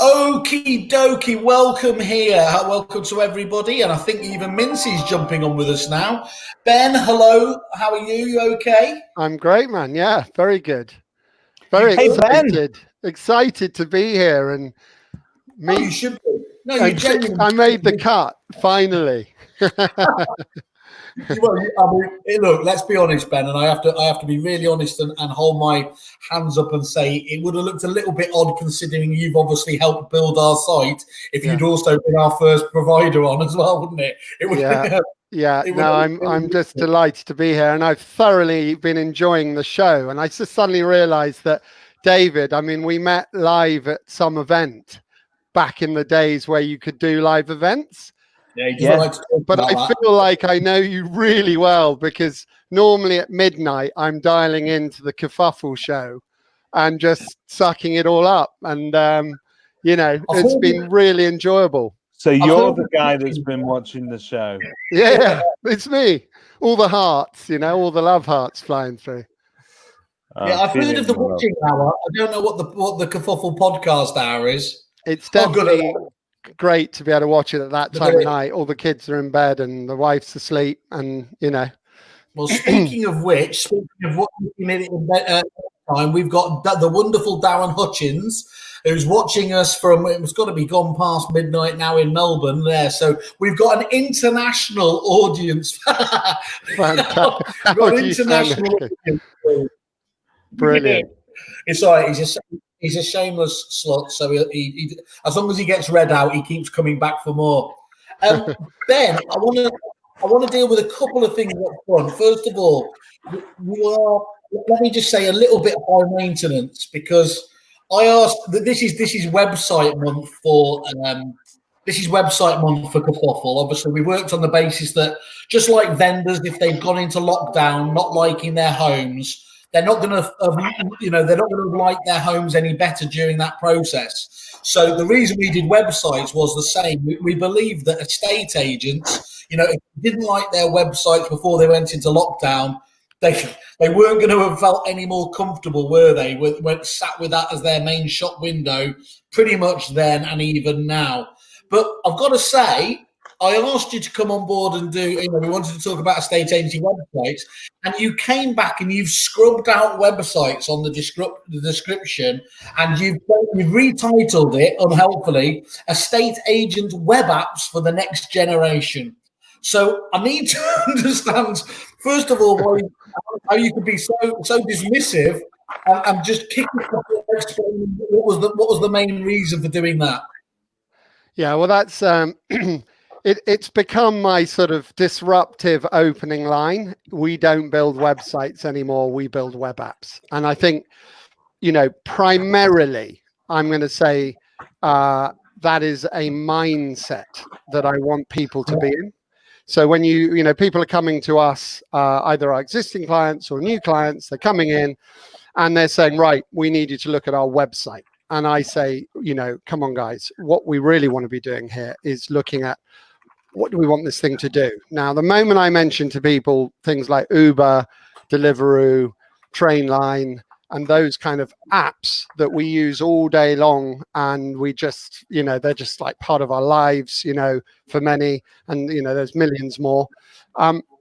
Okie dokie, welcome here. Welcome to everybody. And I think even Mincy's jumping on with us now. Ben, hello. How are you? You okay? I'm great, man. Yeah, very good. Very excited. Excited to be here and meet. Oh, you should be. No, you genuinely. I made the cut, finally. Well, I mean, look, let's be honest, Ben, and I have to be really honest and hold my hands up and say it would have looked a little bit odd considering you've obviously helped build our site if you'd also been our first provider on as well, wouldn't it? I'm just delighted to be here, and I've thoroughly been enjoying the show. And I just suddenly realised that David, I mean, we met live at some event back in the days where you could do live events. But I feel like I know you really well because normally at midnight I'm dialing into the Kerfuffle show and just sucking it all up. And, it's been really enjoyable. So you're the guy that's been watching the show? Yeah, it's me. All the hearts, all the love hearts flying through. I've heard of the watching hour. I don't know what the Kerfuffle podcast hour is. It's definitely great to be able to watch it at that time of night. All the kids are in bed and the wife's asleep, and Well, speaking of what you made it in bed time, we've got the wonderful Darren Hutchins, who's watching us from. It's got to be gone past midnight now in Melbourne. There, so we've got an international audience. We've got an international audience. Brilliant. It's all right. He's a shameless slut, so he as long as he gets read out, he keeps coming back for more. Ben, I want to deal with a couple of things up front. First of all, let me just say, a little bit high maintenance because I asked that this is website month for Kerfuffle. Obviously, we worked on the basis that just like vendors, if they've gone into lockdown, not liking their homes, they're not going to like their homes any better during that process. So the reason we did websites was the same. We believe that estate agents, if they didn't like their websites before they went into lockdown, they weren't going to have felt any more comfortable, were they? When sat with that as their main shop window, pretty much then and even now. But I've got to say, I asked you to come on board and do, we wanted to talk about estate agency websites, and you came back and you've scrubbed out websites on the description, and you've retitled it, unhelpfully, Estate Agent Web Apps for the Next Generation. So I need to understand, first of all, how you could be so dismissive and just kick it off and explain what was the main reason for doing that. Yeah, well, that's... It's become my sort of disruptive opening line. We don't build websites anymore. We build web apps. And I think, primarily, I'm going to say that is a mindset that I want people to be in. So when people are coming to us, either our existing clients or new clients, they're coming in and they're saying, right, we need you to look at our website. And I say, come on, guys, what we really want to be doing here is looking at what do we want this thing to do? Now, the moment I mention to people things like Uber, Deliveroo, Trainline, and those kind of apps that we use all day long, and we just, they're just like part of our lives, for many, and, there's millions more.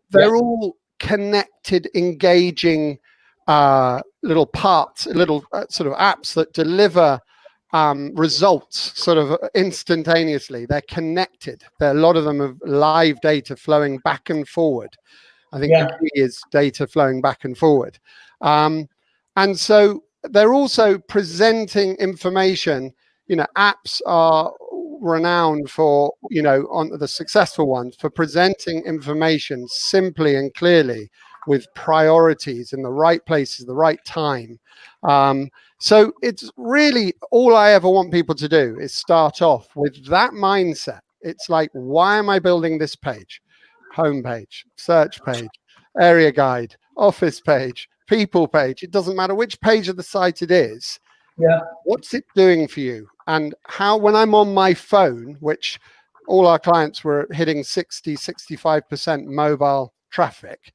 They're all connected, engaging little parts, little sort of apps that deliver results sort of instantaneously. They're connected. A lot of them have live data flowing back and forward. I think the key is data flowing back and forward. And so they're also presenting information. Apps are renowned for, on the successful ones, for presenting information simply and clearly with priorities in the right places, the right time. So it's really all I ever want people to do is start off with that mindset. It's like, why am I building this page? Homepage, search page, area guide, office page, people page. It doesn't matter which page of the site it is. Yeah. What's it doing for you? And how, when I'm on my phone, which all our clients were hitting 65% mobile traffic,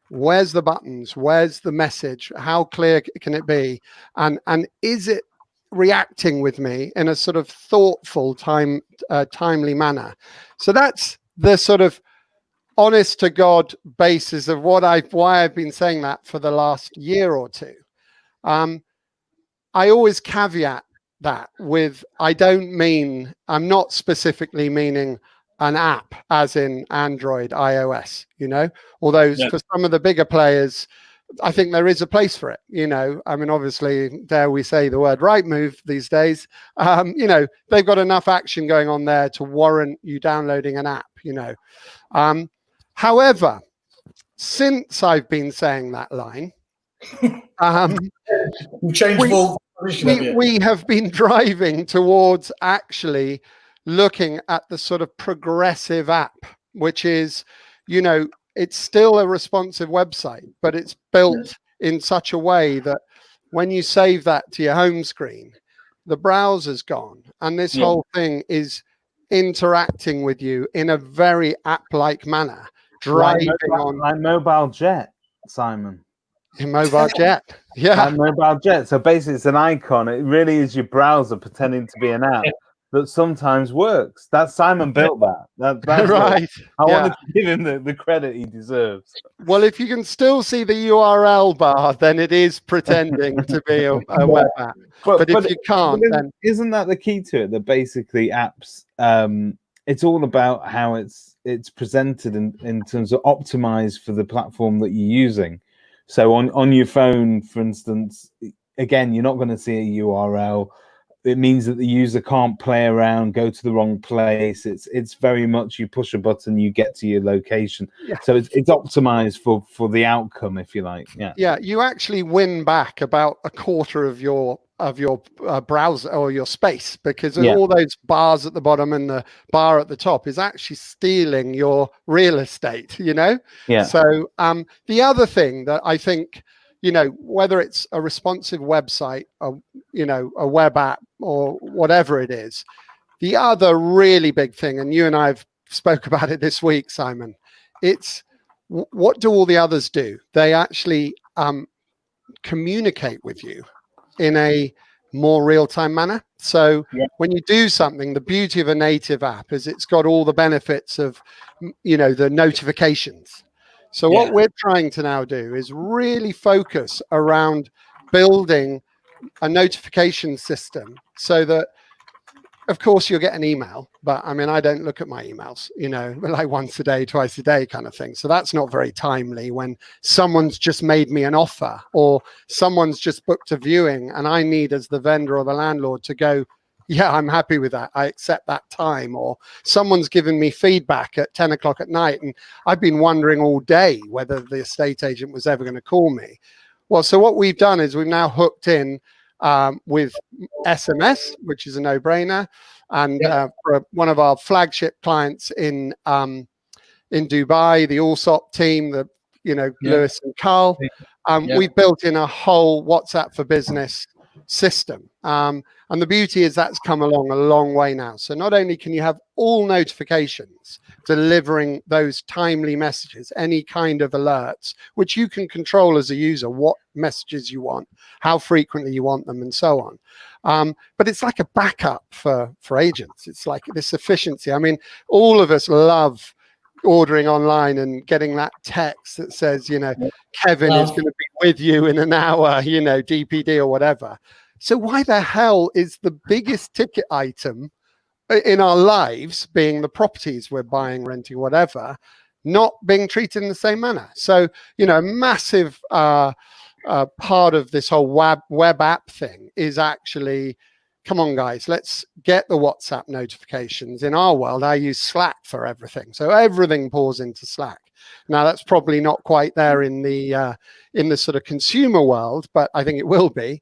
where's the buttons? Where's the message? How clear can it be? And is it reacting with me in a sort of thoughtful, timely manner. So that's the sort of honest to God basis of why I've been saying that for the last year or two. I always caveat that with, I'm not specifically meaning an app as in Android, iOS, although for some of the bigger players, I think there is a place for it. I mean, obviously, dare we say the word right move these days, they've got enough action going on there to warrant you downloading an app, However, since I've been saying that line, we have been driving towards actually looking at the sort of progressive app, which is, it's still a responsive website, but it's built in such a way that when you save that to your home screen, the browser's gone. And this whole thing is interacting with you in a very app-like manner. Driving on like Mobile Jet, Simon. In Mobile Jet. Yeah. Like Mobile Jet. So basically it's an icon. It really is your browser pretending to be an app that sometimes works. That Simon built that. That's right. I wanted to give him the credit he deserves. Well, if you can still see the URL bar, then it is pretending to be a web app. But if you can't, then isn't that the key to it? That basically apps, it's all about how it's presented in terms of optimized for the platform that you're using. So on your phone, for instance, again, you're not going to see a URL. It means that the user can't play around, go to the wrong place. It's very much you push a button, you get to your location. Yeah. So it's optimized for the outcome, if you like. Yeah. Yeah. You actually win back about a quarter of your browser or your space, because all those bars at the bottom and the bar at the top is actually stealing your real estate. Yeah. So the other thing that I think, whether it's a responsive website, a web app or whatever it is, the other really big thing, and you and I have spoke about it this week, Simon, it's what do all the others do? They actually communicate with you in a more real-time manner. So when you do something, the beauty of a native app is it's got all the benefits of, the notifications. So what we're trying to now do is really focus around building a notification system so that, of course, you'll get an email, but I mean, I don't look at my emails, like once a day, twice a day kind of thing. So that's not very timely when someone's just made me an offer or someone's just booked a viewing and I need, as the vendor or the landlord, to go, yeah, I'm happy with that. I accept that time. Or someone's given me feedback at 10 o'clock at night and I've been wondering all day whether the estate agent was ever going to call me. Well, so what we've done is we've now hooked in with SMS, which is a no-brainer. And for one of our flagship clients in Dubai, the Allsop team, Lewis and Carl, we've built in a whole WhatsApp for Business system. And the beauty is that's come along a long way now. So not only can you have all notifications delivering those timely messages, any kind of alerts, which you can control as a user, what messages you want, how frequently you want them, and so on. But it's like a backup for agents. It's like this efficiency. I mean, all of us love ordering online and getting that text that says, Kevin is going to be with you in an hour, DPD or whatever. So why the hell is the biggest ticket item in our lives, being the properties we're buying, renting, whatever, not being treated in the same manner? So, a massive part of this whole web app thing is actually, come on, guys, let's get the WhatsApp notifications. In our world, I use Slack for everything. So everything pours into Slack. Now, that's probably not quite there in the sort of consumer world, but I think it will be.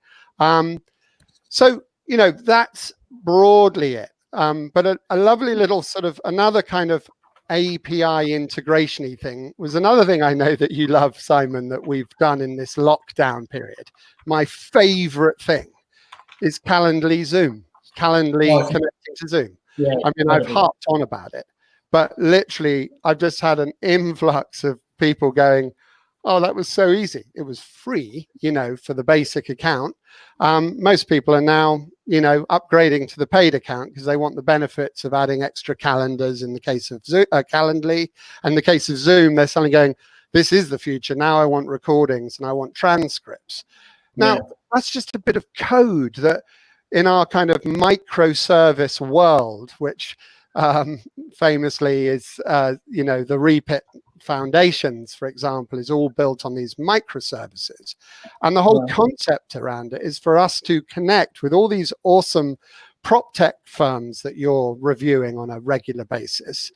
So, that's broadly it. But a lovely little sort of another kind of API integration-y thing was another thing I know that you love, Simon, that we've done in this lockdown period. My favorite thing is Calendly Zoom, connecting to Zoom. Yeah, I mean, I've harped on about it, but literally I've just had an influx of people going, oh, that was so easy. It was free, for the basic account. Most people are now upgrading to the paid account because they want the benefits of adding extra calendars in the case of Calendly. And in the case of Zoom, they're suddenly going, this is the future. Now I want recordings and I want transcripts. Now, that's just a bit of code that in our kind of microservice world, which famously is, the Repit foundations, for example, is all built on these microservices. And the whole concept around it is for us to connect with all these awesome prop tech firms that you're reviewing on a regular basis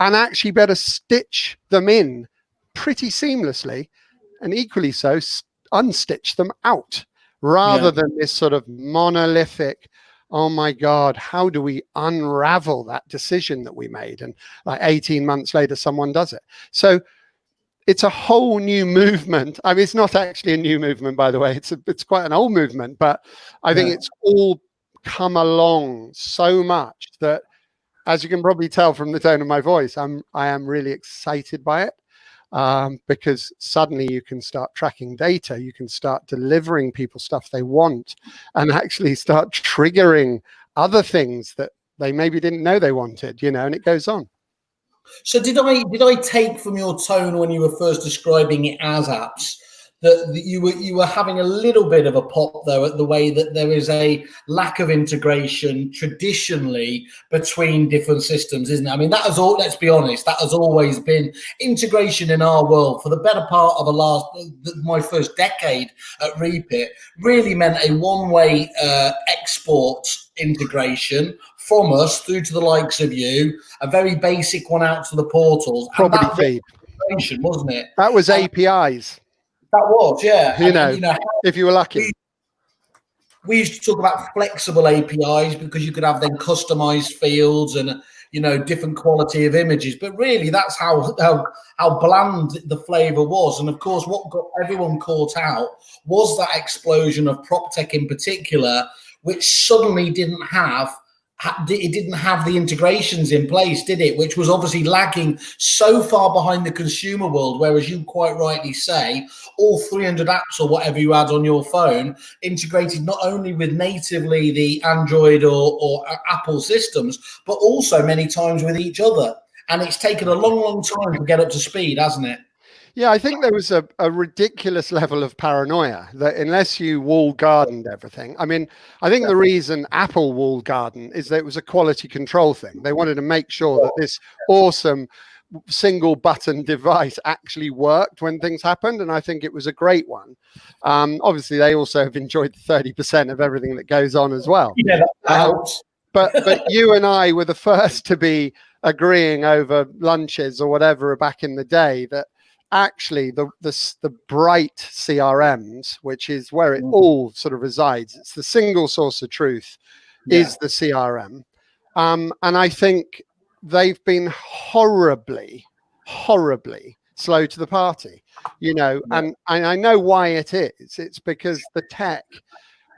and actually better stitch them in pretty seamlessly, and equally so unstitch them out, rather than this sort of monolithic, oh my God, how do we unravel that decision that we made? And like 18 months later, someone does it. So it's a whole new movement. I mean, it's not actually a new movement, by the way. It's quite an old movement, but I think it's all come along so much that, as you can probably tell from the tone of my voice, I am really excited by it. Because suddenly you can start tracking data, you can start delivering people stuff they want, and actually start triggering other things that they maybe didn't know they wanted, and it goes on. So did I take from your tone when you were first describing it as apps that you were having a little bit of a pop though at the way that there is a lack of integration traditionally between different systems, isn't it? I mean, that is all. Let's be honest, that has always been integration in our world for the better part of my first decade at Repit. Really meant a one-way export integration from us through to the likes of you, a very basic one out to the portals. Property feed, wasn't it? That was APIs. That was, yeah. If you were lucky. We used to talk about flexible APIs because you could have then customized fields and, different quality of images. But really, that's how bland the flavor was. And of course, what got everyone caught out was that explosion of prop tech in particular, which suddenly didn't have the integrations in place, did it? Which was obviously lagging so far behind the consumer world, whereas you quite rightly say all 300 apps or whatever you had on your phone integrated not only with natively the Android or Apple systems, but also many times with each other. And it's taken a long time to get up to speed, hasn't it? Yeah, I think there was a ridiculous level of paranoia that unless you walled gardened everything. I mean, I think the reason Apple walled garden is that it was a quality control thing. They wanted to make sure that this awesome single button device actually worked when things happened. And I think it was a great one. Obviously, they also have enjoyed 30% of everything that goes on as well. Yeah, that helps. But you and I were the first to be agreeing over lunches or whatever back in the day that actually the bright CRMs, which is where it all sort of resides, it's the single source of truth, is the CRM. And I think they've been horribly slow to the party, and I know why it is. It's because the tech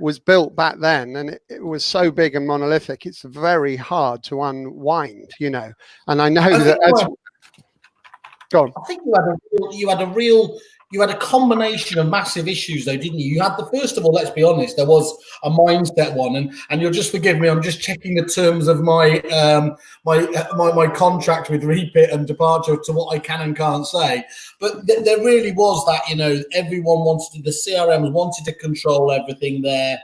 was built back then and it was so big and monolithic, it's very hard to unwind, and I know that go on. I think you had a combination of massive issues though, didn't you? You had first of all, let's be honest, there was a mindset one, and you'll just forgive me, I'm just checking the terms of my my contract with Repit and departure to what I can and can't say. But there really was that, everyone the CRMs wanted to control everything there.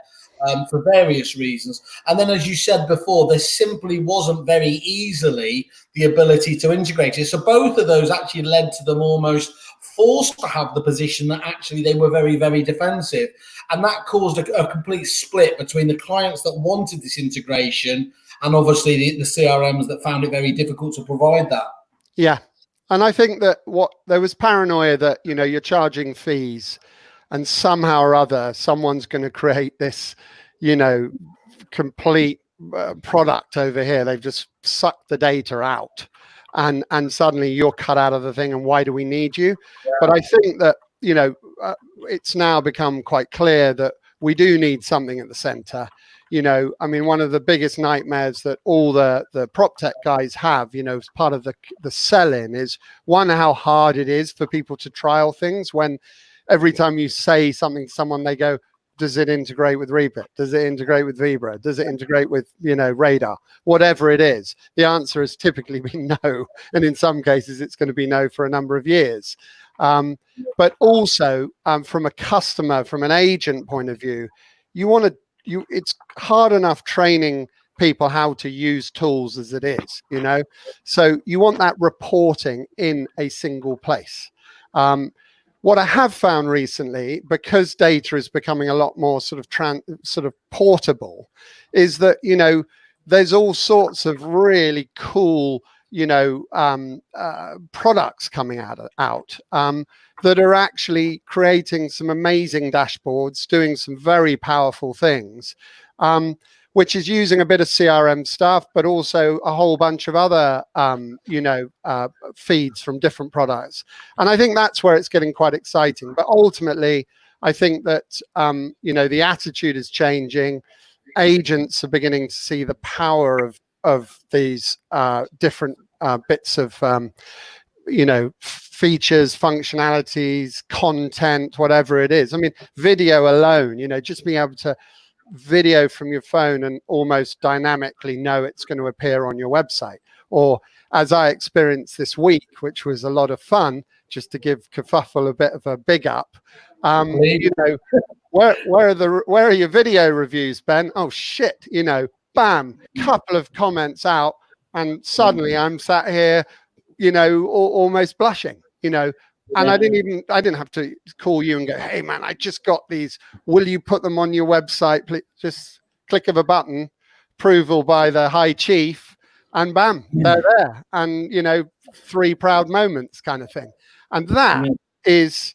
For various reasons. And then, as you said before, there simply wasn't very easily the ability to integrate it. So both of those actually led to them almost forced to have the position that actually they were very, very defensive. And that caused a complete split between the clients that wanted this integration and obviously the CRMs that found it very difficult to provide that. Yeah. And I think that there was paranoia that, you're charging fees and somehow or other, someone's going to create this, complete product over here. They've just sucked the data out and suddenly you're cut out of the thing. And why do we need you? Yeah. But I think that, it's now become quite clear that we do need something at the center. I mean, one of the biggest nightmares that all the prop tech guys have, as part of the sell-in is one, how hard it is for people to trial things when every time you say something to someone, they go, does it integrate with Rebit? Does it integrate with Vibra? Does it integrate with, you know, Radar? Whatever it is, the answer has typically been no. And in some cases, it's going to be no for a number of years. But also from a customer, from an agent point of view, it's hard enough training people how to use tools as it is, you know, so you want that reporting in a single place. What I have found recently, because data is becoming a lot more sort of portable, is that, you know, there's all sorts of really cool, you know, products coming out that are actually creating some amazing dashboards, doing some very powerful things, which is using a bit of CRM stuff, but also a whole bunch of other, you know, feeds from different products. And I think that's where it's getting quite exciting. But ultimately, I think that, you know, the attitude is changing. Agents are beginning to see the power of these different bits of, you know, features, functionalities, content, whatever it is. I mean, video alone, you know, just being able to video from your phone and almost dynamically know it's going to appear on your website. Or as I experienced this week, which was a lot of fun, just to give Kerfuffle a bit of a big up. You know, where are your video reviews, Ben? Oh shit, you know, bam, couple of comments out, and suddenly I'm sat here, you know, almost blushing, you know. And I didn't have to call you and go, hey man, I just got these. Will you put them on your website? Please? Just click of a button, approval by the high chief, and bam, they're there. And, you know, 3 proud moments kind of thing. And that is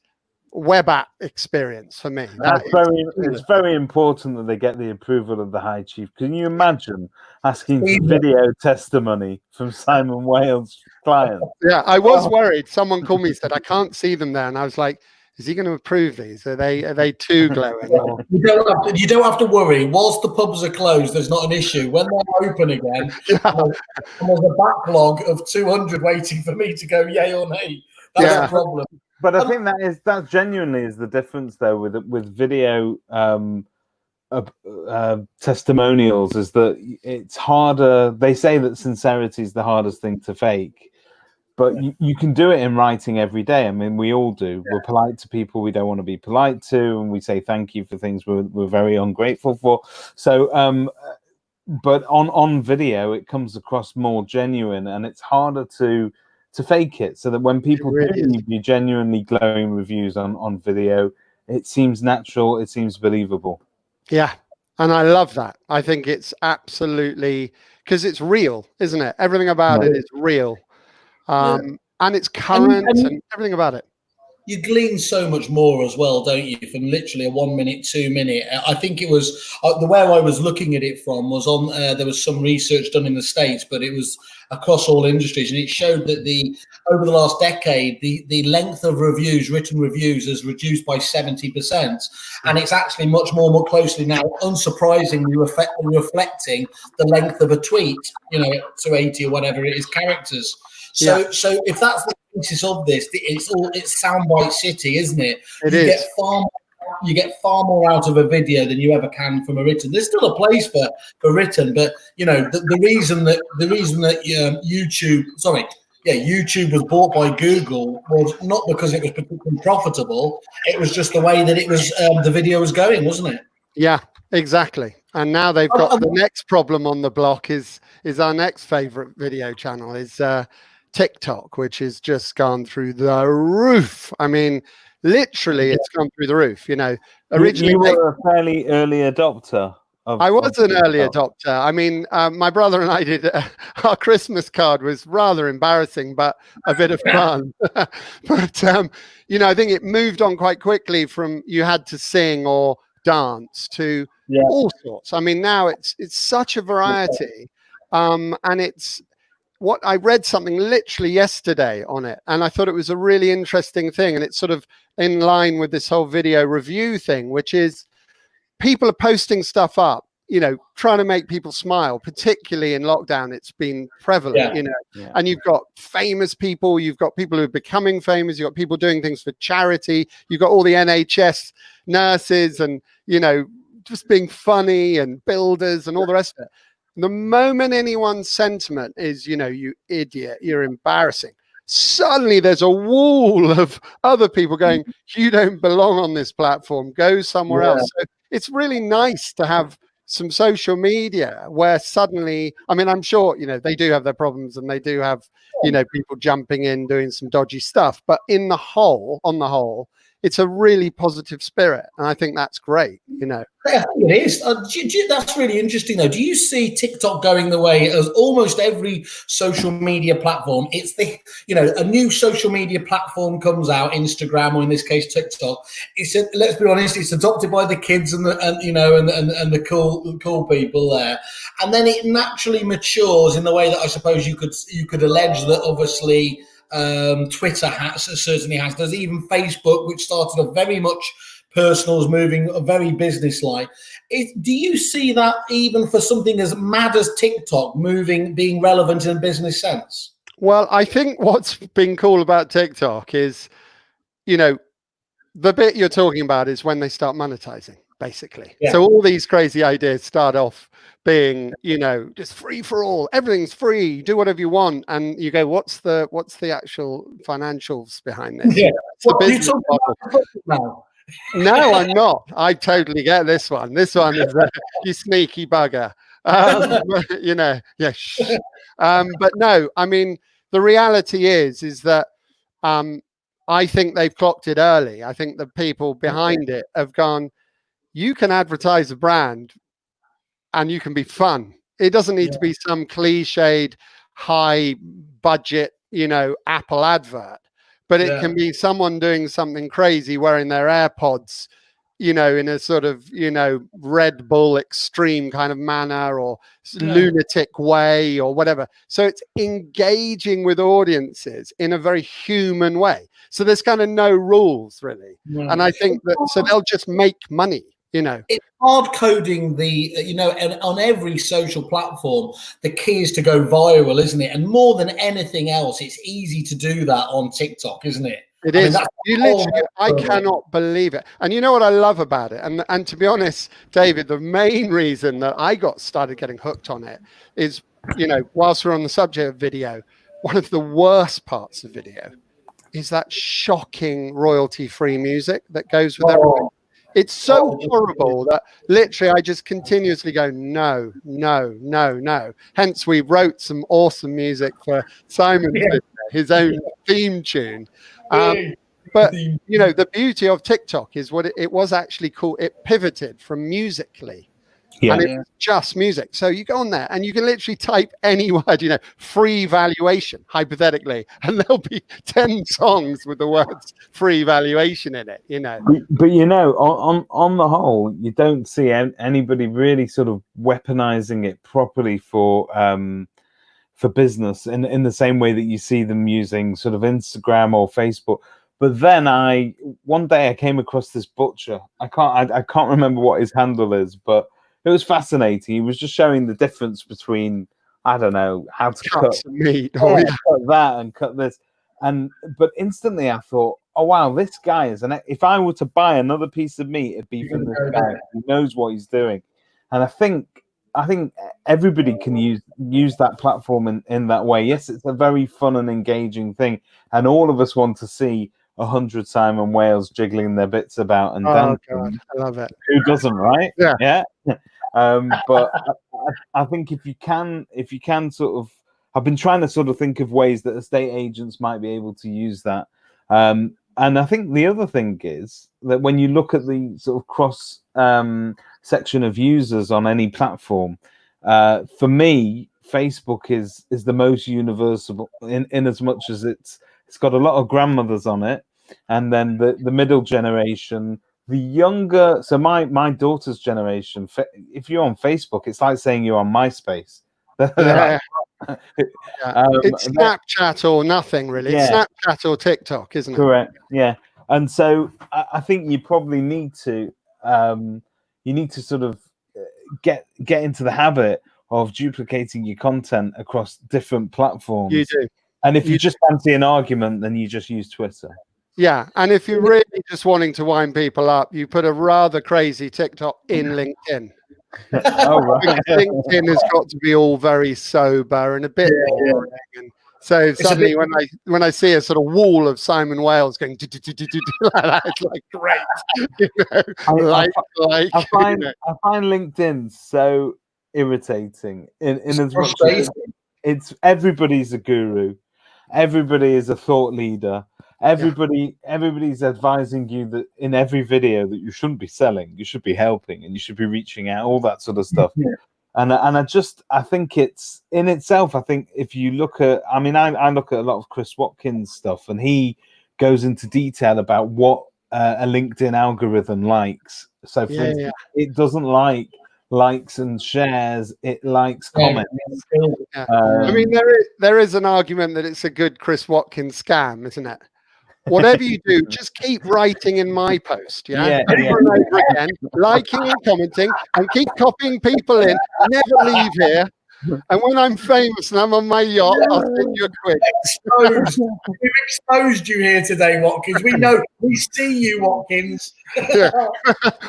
web app experience for me. It's very important that they get the approval of the high chief. Can you imagine asking for video testimony from Simon Wales' client? Yeah, I was worried. Someone called me and said, I can't see them there. And I was like, is he going to approve these? Are they too glowing? Or... You don't have to worry. Whilst the pubs are closed, there's not an issue. When they're open again, there's a backlog of 200 waiting for me to go yay or nay. That's a problem. But I think that genuinely is the difference, though, with video testimonials, is that it's harder. They say that sincerity is the hardest thing to fake, but you can do it in writing every day. I mean, we all do. We're polite to people we don't want to be polite to, and we say thank you for things we're very ungrateful for. So, but on video, it comes across more genuine, and it's harder to fake it, so that when people do leave you genuinely glowing reviews on video, it seems natural, it seems believable. Yeah, and I love that. I think it's absolutely, because it's real, isn't it? Everything about it is real, and it's current, and everything about it. You glean so much more as well, don't you, from literally a 1 minute, 2 minute. I think it was the way I was looking at it from was on there was some research done in the States, but it was across all industries, and it showed that over the last decade the length of reviews, written reviews, has reduced by 70%, and it's actually much more closely now, unsurprisingly, reflecting the length of a tweet, you know, to 80 or whatever it is characters. So if that's the basis of this, it's soundbite city, isn't it? You get far more out of a video than you ever can from a written. There's still a place for written, but you know the reason that YouTube was bought by Google was not because it was particularly profitable. It was just the way that it was the video was going, wasn't it? Yeah, exactly. And now they've got the next problem on the block is our next favorite video channel is TikTok, which has just gone through the roof. I mean, literally, it's gone through the roof. You know, originally you were a fairly early adopter. I was an early adopter. I mean, my brother and I did our Christmas card was rather embarrassing, but a bit of fun. But you know, I think it moved on quite quickly from you had to sing or dance to all sorts. I mean, now it's such a variety, and it's. What I read something literally yesterday on it, and I thought it was a really interesting thing, and it's sort of in line with this whole video review thing, which is people are posting stuff up trying to make people smile, particularly in lockdown. It's been prevalent, and you've got famous people, you've got people who are becoming famous, you've got people doing things for charity, you've got all the NHS nurses and, just being funny and builders and all the rest of it. The moment anyone's sentiment is, you idiot, you're embarrassing, suddenly there's a wall of other people going, you don't belong on this platform, go somewhere else. So it's really nice to have some social media where suddenly, I'm sure, they do have their problems and they do have, people jumping in, doing some dodgy stuff. But on the whole, it's a really positive spirit. And I think that's great, I think it is. That's really interesting, though. Do you see TikTok going the way as almost every social media platform? It's a new social media platform comes out, Instagram, or in this case TikTok. Let's be honest, it's adopted by the kids and the cool people there, and then it naturally matures in the way that I suppose you could allege that obviously Twitter certainly has. There's even Facebook, which started a very much personal, is moving very business-like. Do you see that even for something as mad as TikTok being relevant in a business sense? Well, I think what's been cool about TikTok is, the bit you're talking about is when they start monetizing, basically. Yeah. So all these crazy ideas start off being, just free for all. Everything's free. Do whatever you want. And you go, what's the actual financials behind this? Yeah. It's the business model. No, I'm not. I totally get this one. This one is you sneaky bugger. But no, the reality is that I think they've clocked it early. I think the people behind it have gone, you can advertise a brand and you can be fun. It doesn't need to be some cliched, high budget, Apple advert. But it can be someone doing something crazy, wearing their AirPods, in a sort of, Red Bull extreme kind of manner or lunatic way or whatever. So it's engaging with audiences in a very human way. So there's kind of no rules, really. Yeah. And I think so they'll just make money. It's hard coding and on every social platform, the key is to go viral, isn't it? And more than anything else, it's easy to do that on TikTok, isn't it? It is. I cannot believe it. And you know what I love about it? And to be honest, David, the main reason that I started getting hooked on it is, whilst we're on the subject of video, one of the worst parts of video is that shocking royalty-free music that goes with everything. It's so horrible that literally I just continuously go, no, no, no, no. Hence, we wrote some awesome music for Simon, his own theme tune. But, the beauty of TikTok is what it was actually called. It pivoted from Musical.ly. Yeah. And it was just music. So you go on there and you can literally type any word, free valuation, hypothetically, and there'll be 10 songs with the words free valuation in it, But, on the whole, you don't see anybody really sort of weaponizing it properly for business in the same way that you see them using sort of Instagram or Facebook. But then one day I came across this butcher. I can't remember what his handle is, but it was fascinating. He was just showing the difference between, I don't know, how to cut meat, cut that and cut this. But instantly I thought, oh wow, this guy if I were to buy another piece of meat, it'd be from this guy who knows what he's doing. And I think everybody can use that platform in that way. Yes, it's a very fun and engaging thing, and all of us want to see 100 Simon Wales jiggling their bits about and dancing. God, I love it. Who doesn't, right? Yeah. But I think if you can sort of, I've been trying to sort of think of ways that estate agents might be able to use that. And I think the other thing is that when you look at the sort of cross section of users on any platform, for me, Facebook is the most universal in as much as it's got a lot of grandmothers on it, and then the middle generation, the younger. So my daughter's generation, if you're on Facebook, it's like saying you're on MySpace. Yeah. It's Snapchat or nothing, really. It's Snapchat or TikTok, isn't it? Correct. Yeah. And so I think you probably need to sort of get into the habit of duplicating your content across different platforms. You do. And if you just fancy an argument, then you just use Twitter. Yeah, and if you're really just wanting to wind people up, you put a rather crazy TikTok in LinkedIn. Oh, right. LinkedIn has got to be all very sober and a bit boring. And so suddenly, when I see a sort of wall of Simon Wales going like that, it's like great. You know, I find LinkedIn so irritating in as much as it's everybody's a guru, everybody is a thought leader, everybody's advising you that in every video that you shouldn't be selling, you should be helping, and you should be reaching out, all that sort of stuff. And I think it's in itself. I think if you look at, I mean, I look at a lot of Chris Watkins stuff, and he goes into detail about what a LinkedIn algorithm likes. So for instance, it doesn't like likes and shares, it likes comments. I mean, there is an argument that it's a good Chris Watkins scam, isn't it? Whatever you do, just keep writing in my post, over and over again, liking and commenting, and keep copying people in. Never leave here. And when I'm famous and I'm on my yacht, I'll send you a quid. We've exposed you here today, Watkins. We know, we see you, Watkins.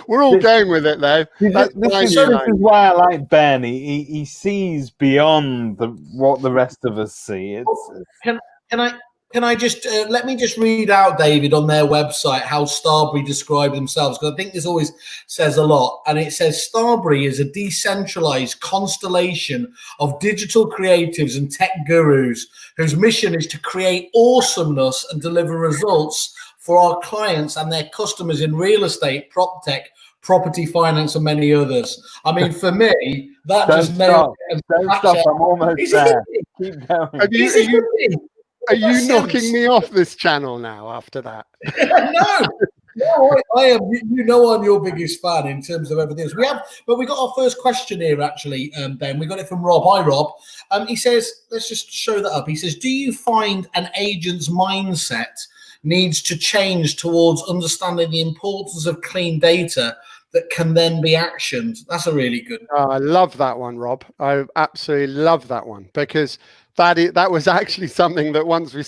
We're all going with it, though. This is why I like Ben. He sees beyond what the rest of us see. Can I just let me just read out, David, on their website how Starberry describe themselves, because I think this always says a lot. And it says Starberry is a decentralized constellation of digital creatives and tech gurus whose mission is to create awesomeness and deliver results for our clients and their customers in real estate, prop tech, property finance, and many others. I mean, for me, that just nailed it. Don't stop. I'm almost there. Keep going. Are you knocking me off this channel now after that? No, I am. You know, I'm your biggest fan in terms of everything else. We got our first question here, actually, Ben. We got it from Rob. Hi, Rob. He says, let's just show that up. He says, do you find an agent's mindset needs to change towards understanding the importance of clean data that can then be actioned? That's a really good one. I love that one, Rob. I absolutely love that one, because that was actually something that once we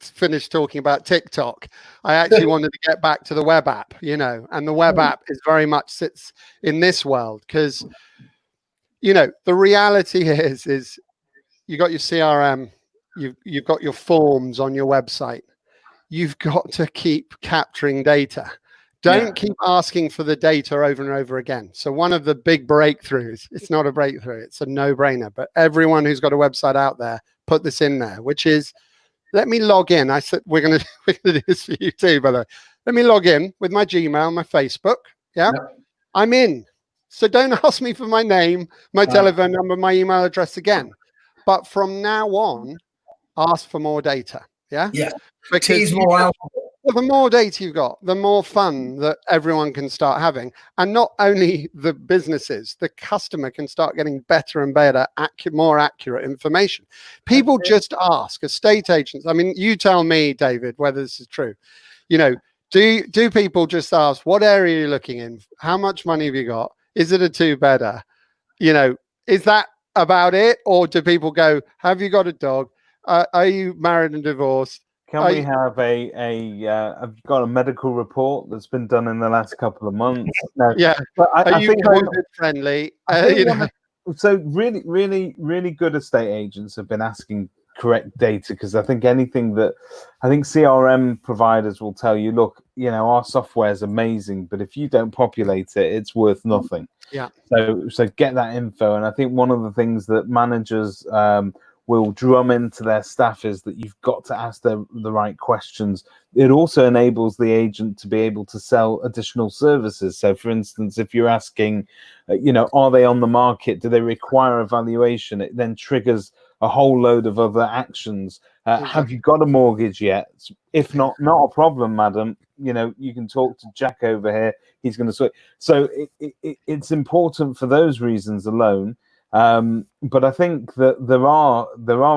finished talking about TikTok, I actually wanted to get back to the web app, and the web app is very much sits in this world, because, the reality is you got your CRM, you've got your forms on your website. You've got to keep capturing data. Don't keep asking for the data over and over again. So one of the big breakthroughs, it's not a breakthrough, it's a no-brainer, but everyone who's got a website out there, put this in there, which is, let me log in. I said, we're gonna do this for you too, by the way. Let me log in with my Gmail, my Facebook. I'm in. So don't ask me for my name, my telephone number, my email address again. But from now on, ask for more data. Because the more data you've got, the more fun that everyone can start having. And not only the businesses, the customer can start getting better and better, more accurate information. People just ask, estate agents. I mean, you tell me, David, whether this is true. Do people just ask, what area are you looking in? How much money have you got? Is it a two-bedder? Is that about it? Or do people go, have you got a dog? Are you married and divorced? Can we have I've got a medical report that's been done in the last couple of months. No, but I think COVID friendly. So really good estate agents have been asking correct data, because I think CRM providers will tell you, look, our software is amazing, but if you don't populate it, it's worth nothing. So get that info. And I think one of the things that managers will drum into their staff is that you've got to ask the right questions. It also enables the agent to be able to sell additional services. So, for instance, if you're asking, are they on the market? Do they require evaluation? It then triggers a whole load of other actions. Have you got a mortgage yet? If not a problem, madam. You can talk to Jack over here. He's going to sort. So it's important for those reasons alone. But I think that there are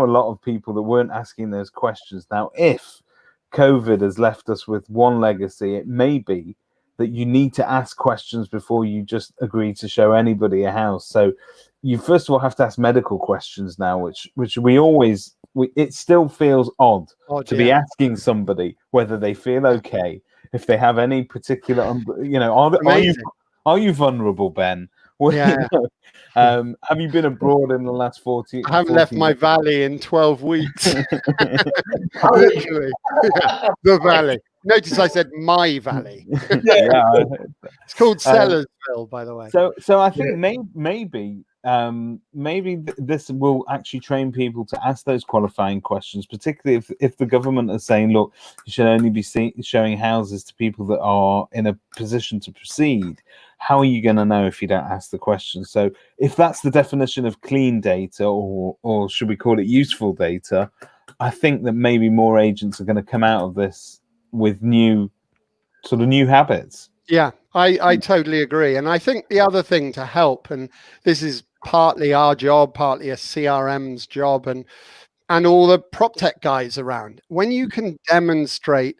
a lot of people that weren't asking those questions. Now, if COVID has left us with one legacy, it may be that you need to ask questions before you just agree to show anybody a house. So you first of all have to ask medical questions now, which it still feels odd to be asking somebody whether they feel okay, if they have any particular, are you vulnerable, Ben? Yeah. Have you been abroad in the last 40? I haven't left my valley in 12 weeks. Literally. Yeah, the valley. Notice I said my valley. Yeah. It's called Sellersville, by the way. So I think maybe this will actually train people to ask those qualifying questions, particularly if the government is saying, look, you should only be showing houses to people that are in a position to proceed. How are you going to know if you don't ask the question? So if that's the definition of clean data, or should we call it useful data, I think that maybe more agents are going to come out of this with new habits. Yeah, I totally agree. And I think the other thing to help, and this is partly our job, partly a CRM's job, and all the prop tech guys around, when you can demonstrate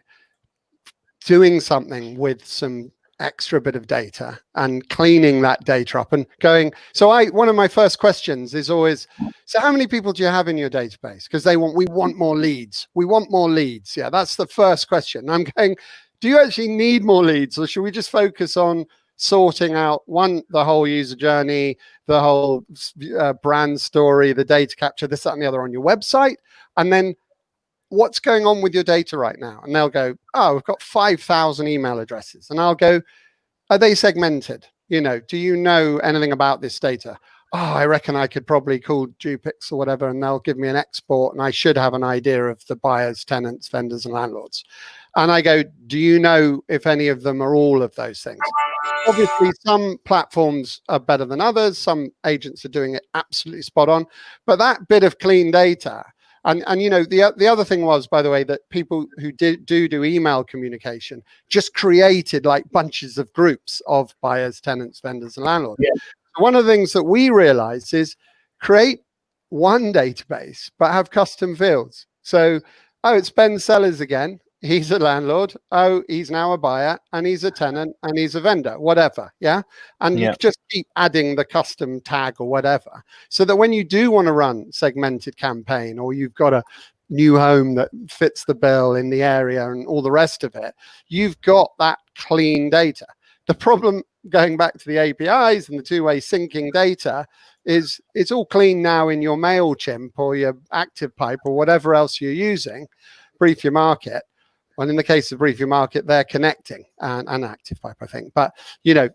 doing something with some extra bit of data and cleaning that data up and going. So one of my first questions is always, so how many people do you have in your database? Because we want more leads. We want more leads. Yeah, that's the first question. I'm going, do you actually need more leads, or should we just focus on sorting out the whole user journey, the whole brand story, the data capture, this, that, and the other on your website? And then what's going on with your data right now? And they'll go, oh, we've got 5,000 email addresses. And I'll go, are they segmented? Do you know anything about this data? Oh, I reckon I could probably call Dupix or whatever, and they'll give me an export, and I should have an idea of the buyers, tenants, vendors, and landlords. And I go, do you know if any of them are all of those things? Obviously, some platforms are better than others. Some agents are doing it absolutely spot on. But that bit of clean data, and the other thing was, by the way, that people who do email communication just created like bunches of groups of buyers, tenants, vendors, and landlords. Yeah. One of the things that we realized is create one database, but have custom fields. So, it's Ben Sellers again. He's a landlord. Oh, he's now a buyer, and he's a tenant, and he's a vendor, whatever. Yeah. And you just keep adding the custom tag or whatever, so that when you do want to run segmented campaign, or you've got a new home that fits the bill in the area and all the rest of it, you've got that clean data. The problem, going back to the APIs and the two-way syncing data, is it's all clean now in your MailChimp or your ActivePipe or whatever else you're using, Brief Your Market. And in the case of Brief Your Market, they're connecting, and ActivePipe, I think. But,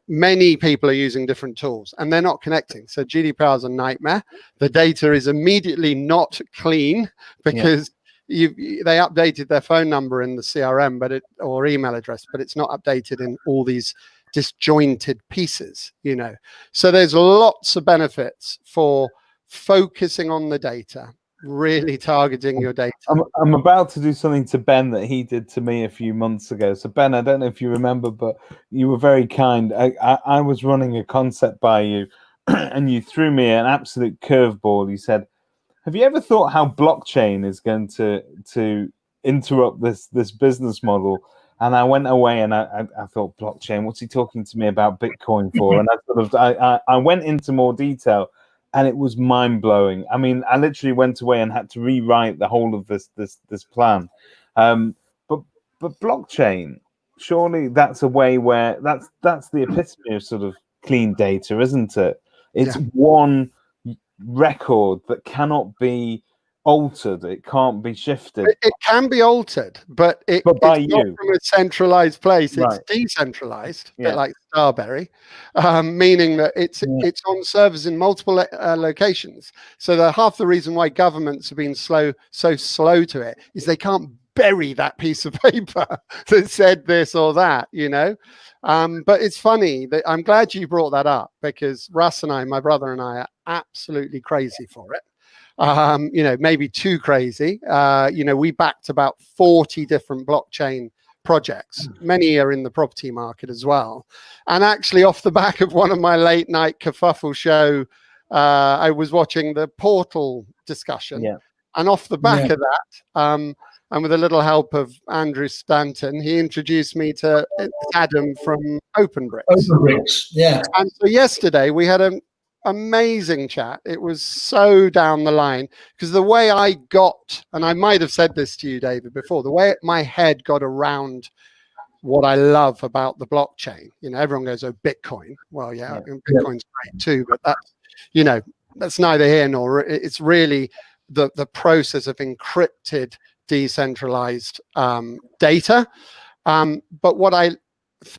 many people are using different tools and they're not connecting. So GDPR is a nightmare. The data is immediately not clean because they updated their phone number in the CRM, or email address, but it's not updated in all these disjointed pieces, So there's lots of benefits for focusing on the data, really targeting your data. I'm about to do something to Ben that he did to me a few months ago. So Ben, I don't know if you remember, but you were very kind. I was running a concept by you and you threw me an absolute curveball. You said, have you ever thought how blockchain is going to interrupt this business model? And I went away and I thought, blockchain, what's he talking to me about Bitcoin for? And I went into more detail, and it was mind blowing. I mean, I literally went away and had to rewrite the whole of this plan. But blockchain, surely that's a way where that's the epitome of sort of clean data, isn't it? It's one record that cannot be altered. It can't be shifted. It can be altered, but it's not from a centralized place. It's decentralized, a bit like Starberry, meaning that it's on servers in multiple locations. So half the reason why governments have been so slow to it is they can't bury that piece of paper that said this or that, But it's funny that I'm glad you brought that up, because Russ and I, my brother and I, are absolutely crazy for it. Maybe too crazy. We backed about 40 different blockchain projects. Many are in the property market as well. And actually, off the back of one of my late night kerfuffle show, I was watching the Portal discussion. Yeah. And off the back of that, and with a little help of Andrew Stanton, he introduced me to Adam from OpenBricks. OpenBricks, yeah. And so yesterday we had an amazing chat. It was so down the line, because the way I got, and I might have said this to you, David, before, the way my head got around what I love about the blockchain. You know, everyone goes, "Oh, Bitcoin." Well, yeah. Bitcoin's great too, but that's, you know, that's neither here nor. It's really the process of encrypted, decentralized data. But what I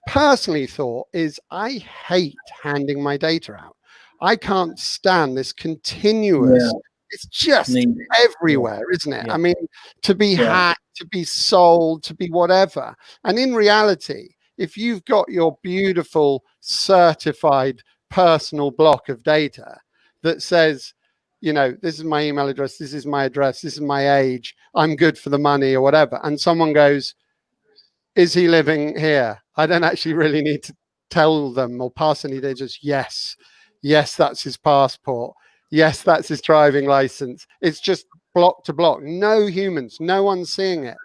personally thought is, I hate handing my data out. I can't stand this continuous. It's just everywhere, isn't it? I mean, to be hacked, to be sold, to be whatever. And in reality, if you've got your beautiful certified personal block of data that says, you know, this is my email address, this is my address, this is my age, I'm good for the money or whatever, and someone goes, is he living here? I don't actually really need to tell them or pass any. They just, yes, that's his passport. Yes, that's his driving license. It's just block to block. No humans, no one's seeing it.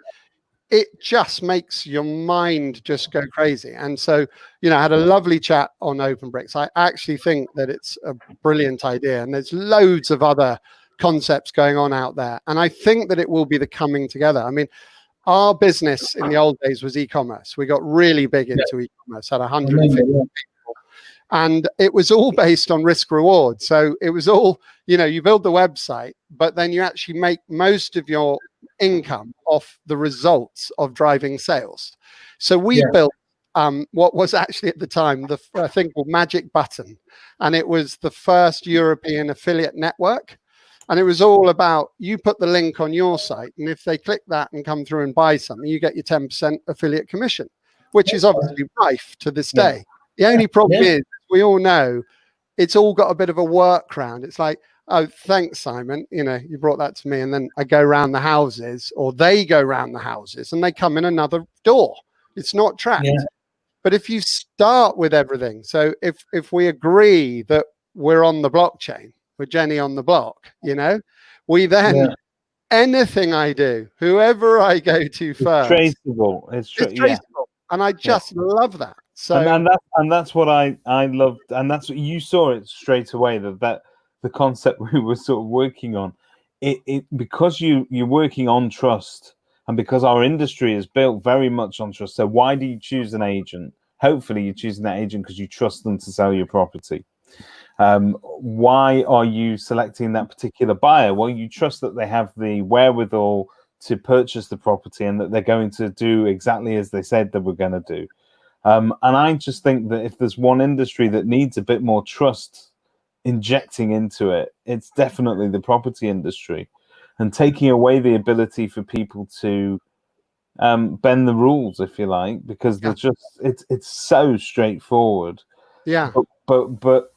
It just makes your mind just go crazy. And so, you know, I had a lovely chat on OpenBricks. I actually think that it's a brilliant idea, and there's loads of other concepts going on out there. And I think that it will be the coming together. I mean, our business in the old days was e-commerce. We got really big into e-commerce, had 150 people. And it was all based on risk reward. So it was all, you know, you build the website, but then you actually make most of your income off the results of driving sales. So we built what was actually at the time the thing called Magic Button. And it was the first European affiliate network. And it was all about, you put the link on your site, and if they click that and come through and buy something, you get your 10% affiliate commission, which is obviously rife to this day. The only problem is, we all know, it's all got a bit of a workaround. It's like, oh, thanks, Simon. You know, you brought that to me, and then I go around the houses, or they go around the houses, and they come in another door. It's not tracked. But if you start with everything, so if we agree that we're on the blockchain, we're Jenny on the block, you know, we then anything I do, whoever I go to first, traceable. It's traceable, and I just love that. So and that's what I loved, and that's what you saw it straight away, that the concept we were sort of working on, it because you're working on trust, and because our industry is built very much on trust. So why do you choose an agent? Hopefully you're choosing that agent because you trust them to sell your property. Why are you selecting that particular buyer? Well, you trust that they have the wherewithal to purchase the property, and that they're going to do exactly as they said they were going to do. And I just think that if there's one industry that needs a bit more trust injecting into it, it's definitely the property industry, and taking away the ability for people to bend the rules, if you like, because they're just it's so straightforward. But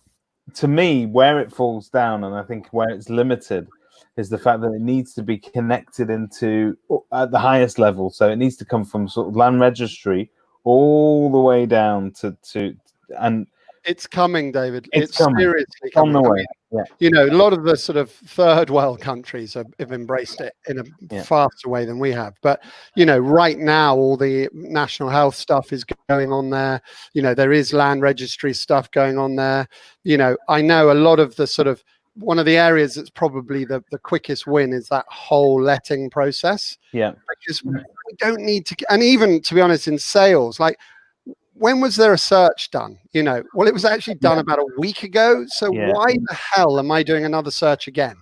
to me, where it falls down, and I think where it's limited, is the fact that it needs to be connected into at the highest level. So it needs to come from sort of land registry all the way down to and it's coming, David. It's seriously coming. On the way. I mean, you know, a lot of the sort of third world countries have embraced it in a faster way than we have. But, you know, right now, all the national health stuff is going on there. You know, there is land registry stuff going on there. You know, I know a lot of the sort of, one of the areas that's probably the quickest win is that whole letting process. Because we don't need to, and even, to be honest, in sales, like, when was there a search done? You know, well, it was actually done about a week ago. So why the hell am I doing another search again?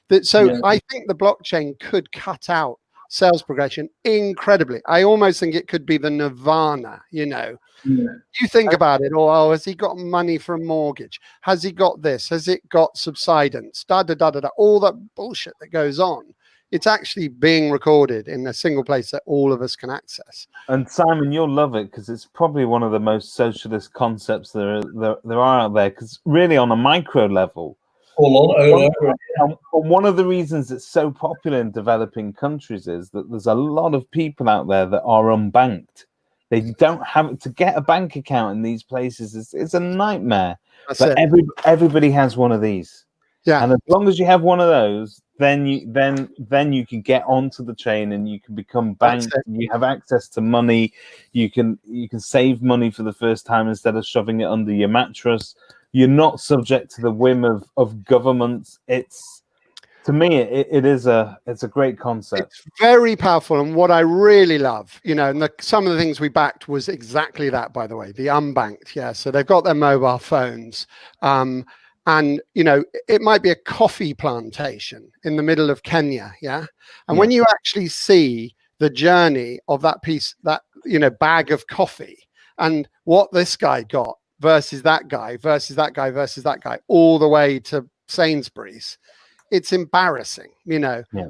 I think the blockchain could cut out sales progression incredibly. I almost think it could be the nirvana, you know. You think about it, or has he got money for a mortgage? Has he got this? Has it got subsidence? All that bullshit that goes on. It's actually being recorded in a single place that all of us can access. And Simon, you'll love it, because it's probably one of the most socialist concepts there are out there, because really on a micro level, one of the reasons it's so popular in developing countries is that there's a lot of people out there that are unbanked. They don't have to get a bank account in these places. It's a nightmare. But everybody has one of these. And as long as you have one of those, then you can get onto the chain and you can become banked. You have access to money. You can save money for the first time instead of shoving it under your mattress. You're not subject to the whim of governments. It's, to me, it's a great concept. It's very powerful, and what I really love, and some of the things we backed was exactly that. By the way, the unbanked, yeah. So they've got their mobile phones. And, it might be a coffee plantation in the middle of Kenya. Yeah. And when you actually see the journey of that piece, that, bag of coffee and what this guy got versus that guy, versus that guy, versus that guy, all the way to Sainsbury's, it's embarrassing,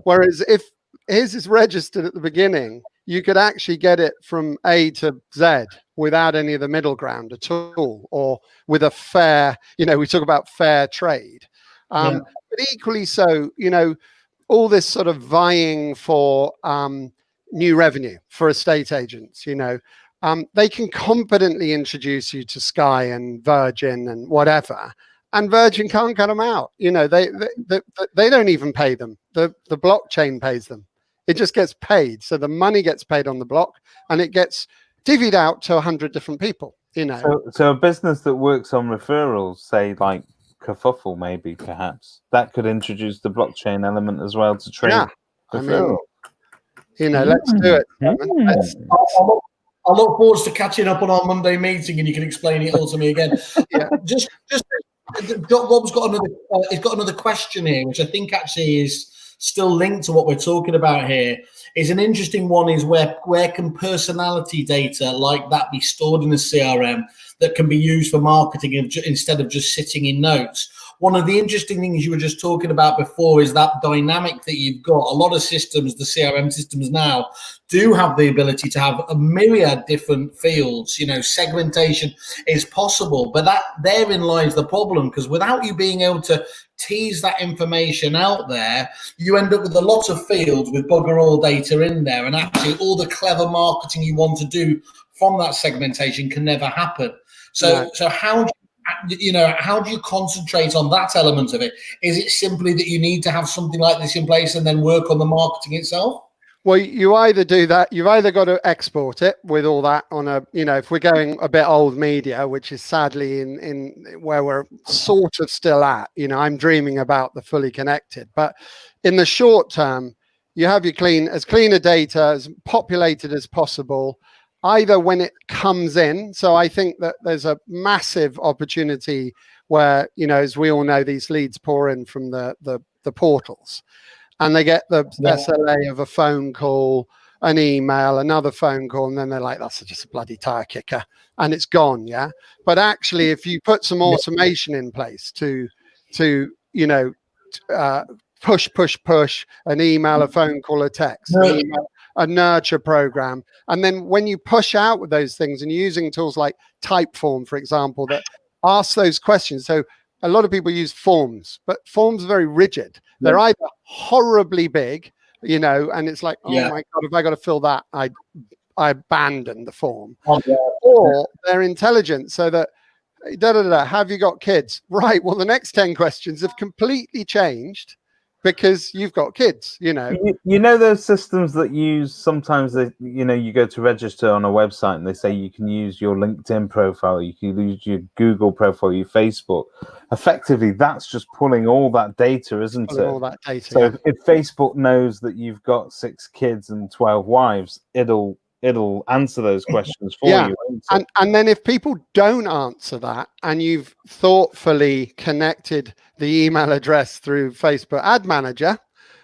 Whereas if his is registered at the beginning, you could actually get it from A to Z without any of the middle ground at all, or with a fair, we talk about fair trade. But equally so, all this sort of vying for new revenue for estate agents, they can competently introduce you to Sky and Virgin and whatever, and Virgin can't cut them out. They don't even pay them. The blockchain pays them. It just gets paid. So the money gets paid on the block and it gets divvied out to 100 different people, So a business that works on referrals, say like Kerfuffle, maybe, perhaps, that could introduce the blockchain element as well to trade referral. Let's do it. I look forward to catching up on our Monday meeting and you can explain it all to me again. Just Rob's got another question here, which I think actually is still linked to what we're talking about here. Is an interesting one is where can personality data like that be stored in a CRM that can be used for marketing instead of just sitting in notes? One of the interesting things you were just talking about before is that dynamic that you've got. A lot of systems, the CRM systems now, do have the ability to have a myriad different fields. Segmentation is possible, but therein lies the problem, because without you being able to tease that information out there, you end up with a lot of fields with bugger all data in there, and actually all the clever marketing you want to do from that segmentation can never happen. So how do you concentrate on that element of it? Is it simply that you need to have something like this in place and then work on the marketing itself? Well, you either do that, you've either got to export it with all that on a, if we're going a bit old media, which is sadly in where we're sort of still at, I'm dreaming about the fully connected, but in the short term, you have your clean a data, as populated as possible, either when it comes in. So I think that there's a massive opportunity where, as we all know, these leads pour in from the portals. And they get the SLA of a phone call, an email, another phone call, and then they're like, that's just a bloody tire kicker, and it's gone, yeah? But actually, if you put some automation in place to push, an email, a phone call, a text, an email, a nurture program, and then when you push out with those things and using tools like Typeform, for example, that ask those questions. So a lot of people use forms, but forms are very rigid. They're either horribly big, and it's like, oh my God, if I got to fill that, I abandon the form. Or they're intelligent, so that have you got kids? Right. Well, the next 10 questions have completely changed because you've got kids, those systems that use, sometimes you go to register on a website and they say you can use your LinkedIn profile, you can use your Google profile, your Facebook. Effectively, that's just pulling all that data, isn't it? All that data. So if Facebook knows that you've got 6 kids and 12 wives, it'll answer those questions for you. And then if people don't answer that, and you've thoughtfully connected the email address through Facebook Ad Manager,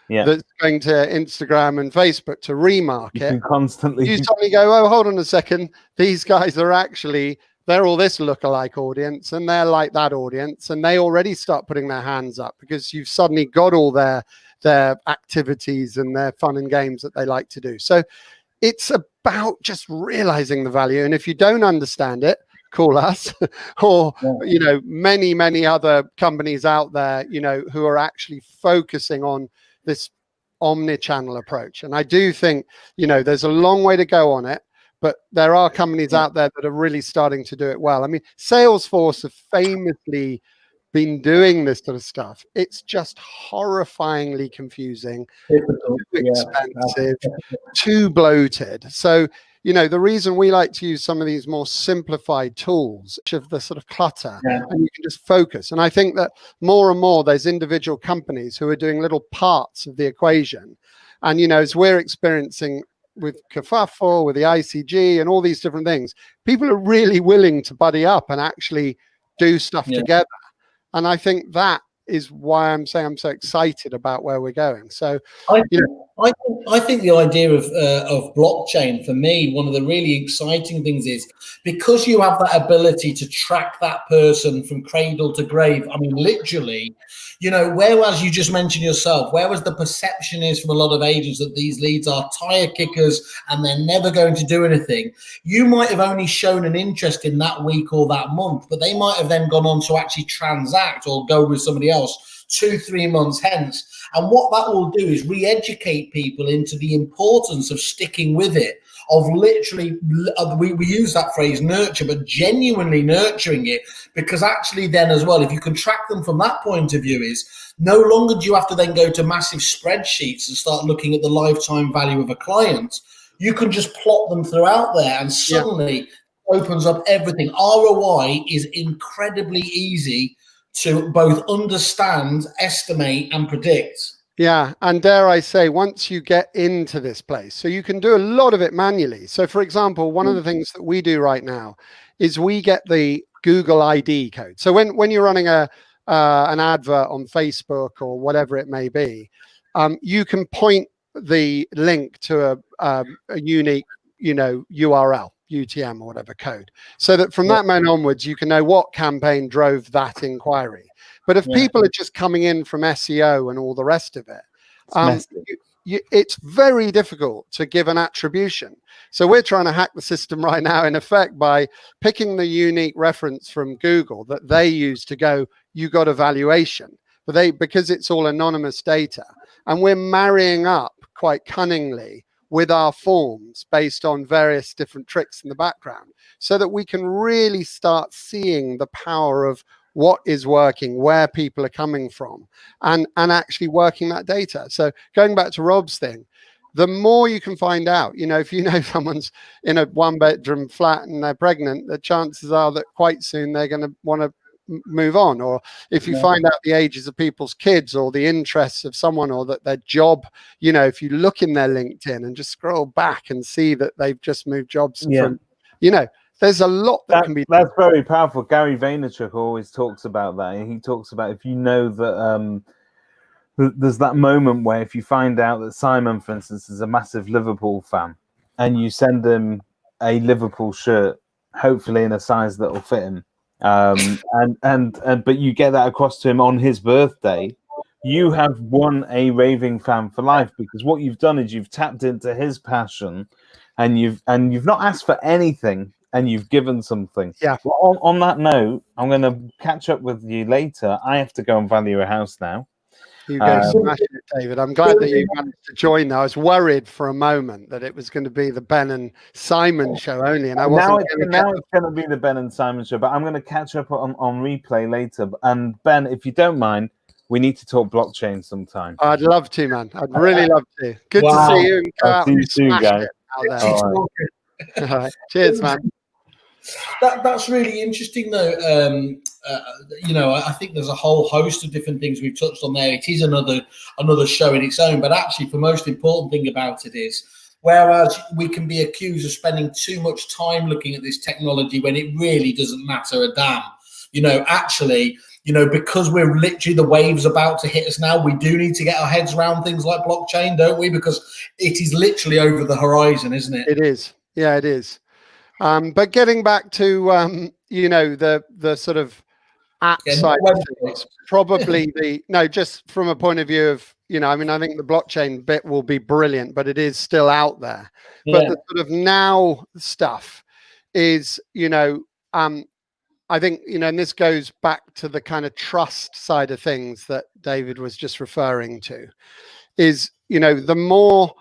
that's going to Instagram and Facebook to remarket, you can constantly. You suddenly go, oh, hold on a second, these guys are actually, they're all this lookalike audience, and they're like that audience, and they already start putting their hands up because you've suddenly got all their activities and their fun and games that they like to do. So it's about just realizing the value. And if you don't understand it, call us or, many other companies out there, who are actually focusing on this omni-channel approach. And I do think, there's a long way to go on it, but there are companies out there that are really starting to do it well. I mean, Salesforce have famously been doing this sort of stuff, it's just horrifyingly confusing, Difficult, too yeah. expensive, too bloated. So, you know, the reason we like to use some of these more simplified tools of the sort of clutter, and you can just focus. And I think that more and more there's individual companies who are doing little parts of the equation. And, you know, as we're experiencing with Kerfuffle, with the ICG and all these different things, people are really willing to buddy up and actually do stuff together. And I think that is why I'm saying I'm so excited about where we're going. So, I think the idea of blockchain, for me, one of the really exciting things is because you have that ability to track that person from cradle to grave. I mean, literally, you know, whereas you just mentioned yourself, whereas the perception is from a lot of agents that these leads are tire kickers and they're never going to do anything, you might have only shown an interest in that week or that month, but they might have then gone on to actually transact or go with somebody else 2-3 months hence. And what that will do is re-educate people into the importance of sticking with it, of literally, we use that phrase nurture, but genuinely nurturing it, because actually then as well, if you can track them from that point of view, is no longer do you have to then go to massive spreadsheets and start looking at the lifetime value of a client. You can just plot them throughout there and suddenly opens up everything. ROI is incredibly easy to both understand, estimate, and predict. Yeah, and dare I say, once you get into this place, so you can do a lot of it manually. So, for example, one of the things that we do right now is we get the Google ID code. So when you're running an advert on Facebook or whatever it may be, you can point the link to a unique, you know, URL. UTM or whatever code, so that from that moment onwards you can know what campaign drove that inquiry. But if people are just coming in from SEO and all the rest of it, it's very difficult to give an attribution. So we're trying to hack the system right now, in effect, by picking the unique reference from Google that they use to go, you got a valuation, but because it's all anonymous data, and we're marrying up quite cunningly with our forms based on various different tricks in the background, so that we can really start seeing the power of what is working, where people are coming from, and actually working that data. So going back to Rob's thing, the more you can find out, you know, if you know someone's in a 1-bedroom flat and they're pregnant, the chances are that quite soon they're going to want to move on. Or if you find out the ages of people's kids or the interests of someone, or that their job, you know, if you look in their LinkedIn and just scroll back and see that they've just moved jobs from, you know, there's a lot that can be done. That's very powerful. Gary Vaynerchuk always talks about that. He talks about, if you know that there's that moment where if you find out that Simon, for instance, is a massive Liverpool fan, and you send him a Liverpool shirt, hopefully in a size that will fit him, but you get that across to him on his birthday, you have won a raving fan for life, because what you've done is you've tapped into his passion, and you've not asked for anything, and you've given something. Yeah. Well, on that note, I'm going to catch up with you later. I have to go and value a house now. You go smash it, David. I'm glad that you managed to join. Though I was worried for a moment that it was going to be the Ben and Simon show only, and I wasn't. Now it's going to be the Ben and Simon show, but I'm going to catch up on replay later. And Ben, if you don't mind, we need to talk blockchain sometime. I'd love to, man. I'd really love to. Good to see you. And I'll see you soon, guys. All right. Cheers, man. That's really interesting, though. You know, I think there's a whole host of different things we've touched on there. It is another show in its own, but actually, the most important thing about it is, whereas we can be accused of spending too much time looking at this technology when it really doesn't matter a damn. You know, actually, you know, because we're literally, the wave's about to hit us now, we do need to get our heads around things like blockchain, don't we? Because it is literally over the horizon, isn't it? It is. Yeah, it is. But getting back to, you know, the sort of app side of things, probably just from a point of view of, you know, I mean, I think the blockchain bit will be brilliant, but it is still out there. Yeah. But the sort of now stuff is, you know, I think, you know, and this goes back to the kind of trust side of things that David was just referring to, is, you know, the more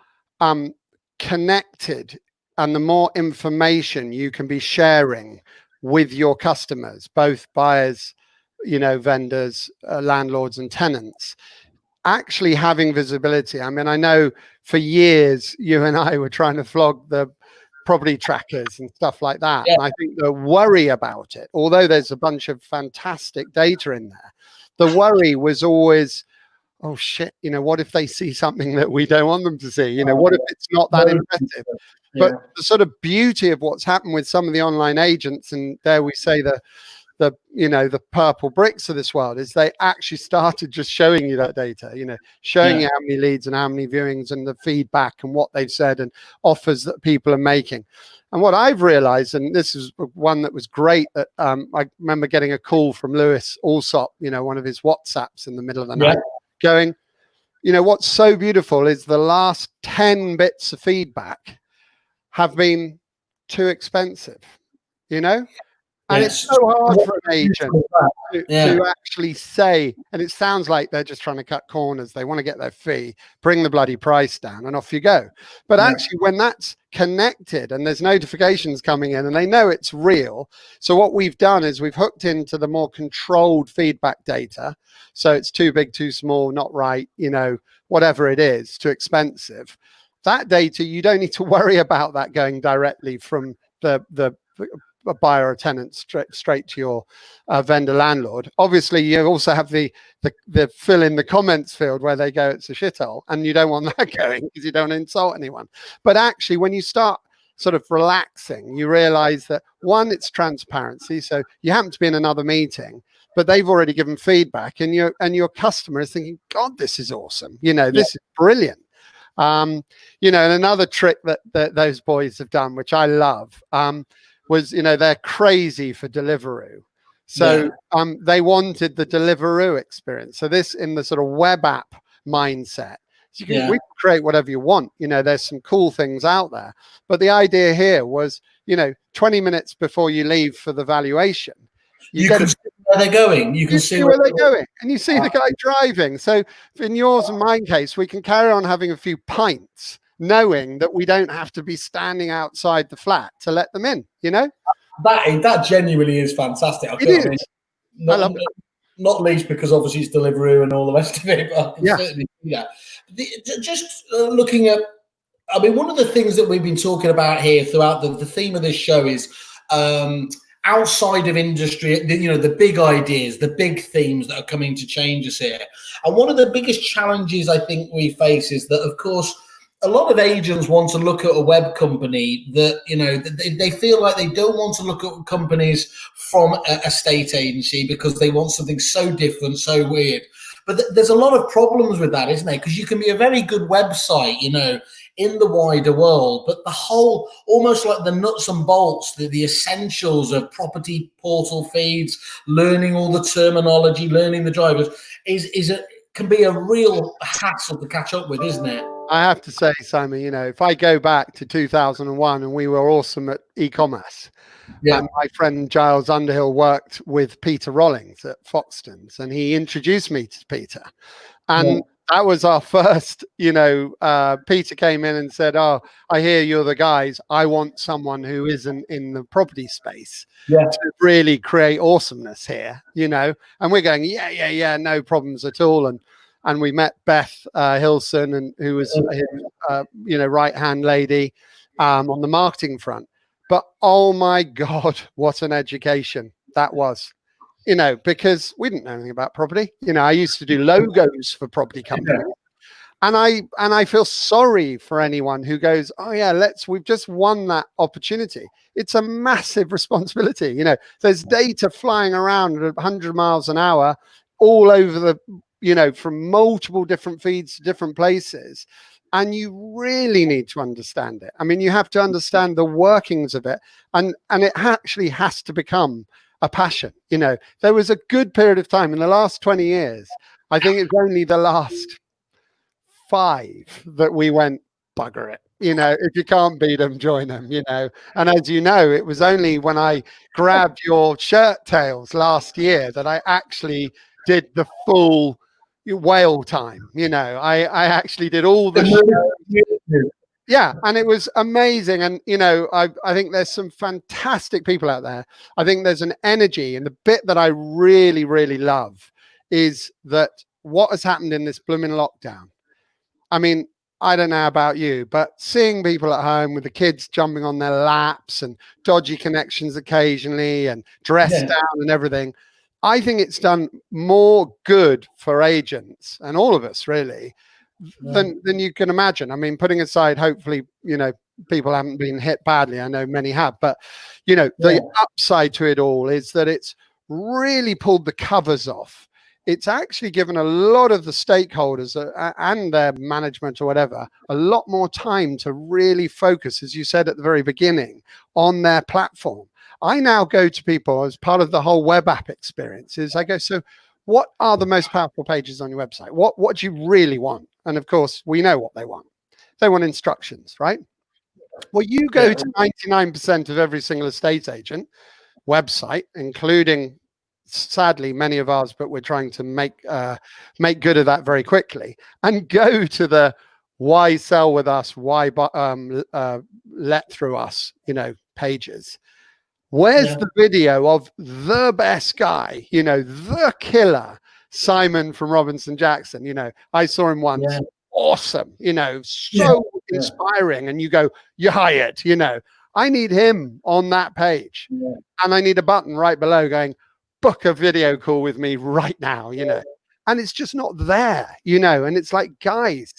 connected and the more information you can be sharing with your customers, both buyers, vendors, landlords and tenants, actually having visibility. I mean, I know for years you and I were trying to flog the property trackers and stuff like that. Yeah. And I think the worry about it, although there's a bunch of fantastic data in there, the worry was always, oh shit, what if they see something that we don't want them to see? What if it's not that impressive? Yeah. But the sort of beauty of what's happened with some of the online agents, and there we say the purple bricks of this world, is they actually started just showing you that data, showing you how many leads and how many viewings and the feedback and what they've said and offers that people are making. And what I've realized, and this is one that was great, that I remember getting a call from Lewis Alsop, one of his WhatsApps in the middle of the night, going, what's so beautiful is the last 10 bits of feedback have been too expensive, And it's so hard for an agent to actually say, and it sounds like they're just trying to cut corners. They want to get their fee, bring the bloody price down, and off you go. But actually, when that's connected and there's notifications coming in and they know it's real. So what we've done is we've hooked into the more controlled feedback data. So it's too big, too small, not right, whatever it is, too expensive. That data, you don't need to worry about that going directly from the a buyer or tenant straight to your vendor landlord. Obviously, you also have the fill in the comments field where they go, it's a shithole, and you don't want that going because you don't insult anyone. But actually, when you start sort of relaxing, you realize that one, it's transparency. So you happen to be in another meeting, but they've already given feedback, and your customer is thinking, God, this is awesome. This is brilliant. And another trick that those boys have done, which I love, was, they're crazy for Deliveroo. So they wanted the Deliveroo experience. So this in the sort of web app mindset. So we can create whatever you want. There's some cool things out there. But the idea here was, 20 minutes before you leave for the valuation, you can see where they're going. You can see where they're going. And you see the guy driving. So in yours and mine case, we can carry on having a few pints, knowing that we don't have to be standing outside the flat to let them in, That genuinely is fantastic. I love it. Not least because obviously it's Deliveroo and all the rest of it, but I can certainly see that. Just looking at, one of the things that we've been talking about here throughout the theme of this show is outside of industry, the big ideas, the big themes that are coming to change us here. And one of the biggest challenges I think we face is that, of course, a lot of agents want to look at a web company that, they feel like they don't want to look at companies from a state agency because they want something so different, so weird. But there's a lot of problems with that, isn't there? Because you can be a very good website, in the wider world, but the whole, almost like the nuts and bolts, the essentials of property portal feeds, learning all the terminology, learning the drivers, can be a real hassle to catch up with, isn't it? I have to say, Simon, if I go back to 2001 and we were awesome at e-commerce, and my friend Giles Underhill worked with Peter Rollings at Foxtons, and he introduced me to Peter. And that was our first, Peter came in and said, oh, I hear you're the guys. I want someone who isn't in the property space to really create awesomeness here, and we're going, no problems at all. And we met Beth Hilson, and who was his, right-hand lady on the marketing front. But oh my God, what an education that was! Because we didn't know anything about property. I used to do logos for property companies, and I feel sorry for anyone who goes, oh yeah, we've just won that opportunity. It's a massive responsibility. There's data flying around at 100 miles an hour all over from multiple different feeds to different places. And you really need to understand it. You have to understand the workings of it. And it actually has to become a passion. There was a good period of time in the last 20 years. I think it's only the last 5 that we went, bugger it. If you can't beat them, join them, And as you know, it was only when I grabbed your shirt tails last year that I actually did the full whale time. I actually did all the shows. Yeah, and it was amazing. And you know, I think there's some fantastic people out there. I think there's an energy, and the bit that I really, really love is that what has happened in this blooming lockdown. I mean, I don't know about you, but seeing people at home with the kids jumping on their laps and dodgy connections occasionally and dressed down and everything, I think it's done more good for agents and all of us really than you can imagine. I mean, putting aside, hopefully, you know, people haven't been hit badly. I know many have, but you know, the upside to it all is that it's really pulled the covers off. It's actually given a lot of the stakeholders and their management or whatever a lot more time to really focus, as you said at the very beginning, on their platform. I now go to people as part of the whole web app experience is I go, so what are the most powerful pages on your website? What do you really want? And of course, we know what they want. They want instructions, right? Well, you go to 99% of every single estate agent website, including sadly many of ours, but we're trying to make good of that very quickly, and go to the why sell with us, why let through us, you know, pages. Where's the video of the best guy, you know, the killer, Simon from Robinson Jackson? You know, I saw him once. Awesome, you know, so inspiring. And you go, you're hired, you know. I need him on that page. And I need a button right below going, book a video call with me right now, you know. And it's just not there, you know. And it's like, guys,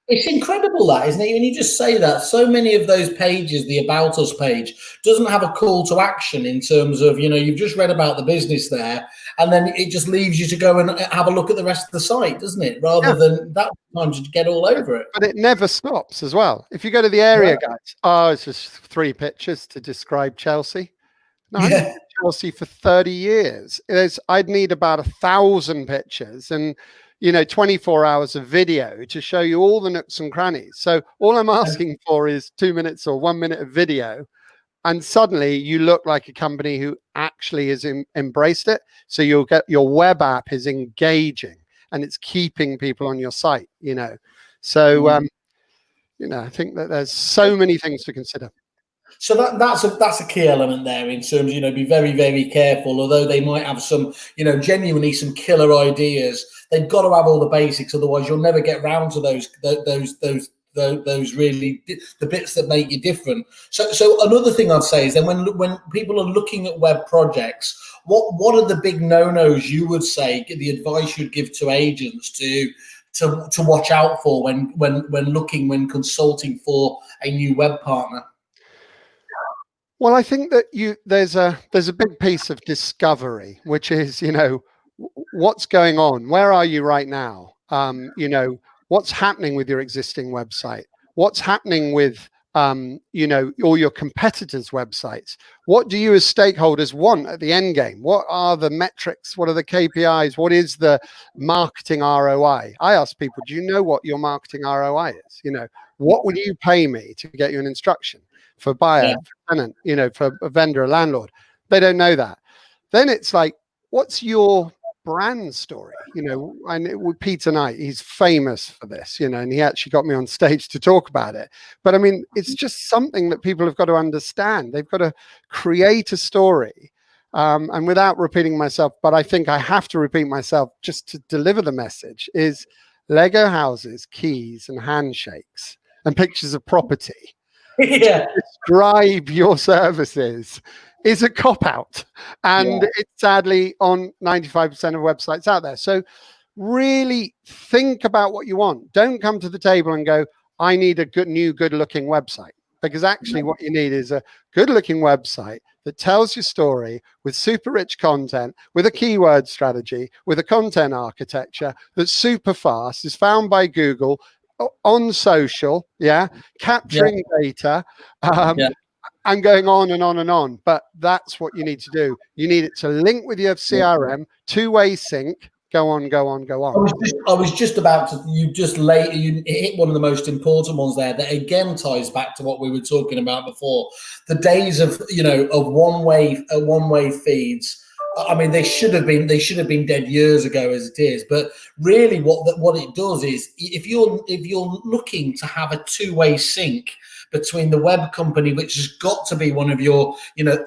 it's incredible that, isn't it? When you just say that, so many of those pages, the About Us page, doesn't have a call to action in terms of, you know, you've just read about the business there, and then it just leaves you to go and have a look at the rest of the site, doesn't it? Rather than that time to get all over it. But it never stops as well. If you go to the area guides, it's just 3 pictures to describe Chelsea. No, I've been Chelsea for 30 years. I'd need about 1,000 pictures and, you know, 24 hours of video to show you all the nooks and crannies. So all I'm asking for is 2 minutes or 1 minute of video. And suddenly you look like a company who actually has embraced it. So you'll get your web app is engaging and it's keeping people on your site, you know. So, you know, I think that there's so many things to consider. So that's a key element there in terms, you know, be very, very careful. Although they might have some, you know, genuinely some killer ideas, they've got to have all the basics. Otherwise, you'll never get round to those really the bits that make you different. So another thing I'd say is then when people are looking at web projects, what are the big no-nos you would say, the advice you'd give to agents to watch out for when consulting for a new web partner? Well, I think that there's a big piece of discovery, which is, you know, what's going on? Where are you right now? You know, what's happening with your existing website? What's happening with, you know, all your competitors' websites? What do you as stakeholders want at the end game? What are the metrics? What are the KPIs? What is the marketing ROI? I ask people, do you know what your marketing ROI is? You know, what would you pay me to get you an instruction? For buyer, for tenant, you know, for a vendor, a landlord. They don't know that. Then it's like, what's your brand story? You know, and with Peter Knight, he's famous for this, you know, and he actually got me on stage to talk about it. But I mean, it's just something that people have got to understand. They've got to create a story. And without repeating myself, but I think I have to repeat myself just to deliver the message, is Lego houses, keys and handshakes and pictures of property. Describe your services is a cop-out, and it's sadly on 95% of websites out there. So really think about what you want. Don't come to the table and go, I need a good-looking website, because actually what you need is a good-looking website that tells your story with super rich content, with a keyword strategy, with a content architecture that's super fast, is found by Google, on social, capturing data, and going on and on and on. But that's what you need to do. You need it to link with your CRM, two-way sync. Go on. I was just about to. You hit one of the most important ones there. That again ties back to what we were talking about before. The days of one way feeds I mean, they should have been dead years ago as it is. But really, what it does is, if you're looking to have a two-way sync between the web company, which has got to be one of your,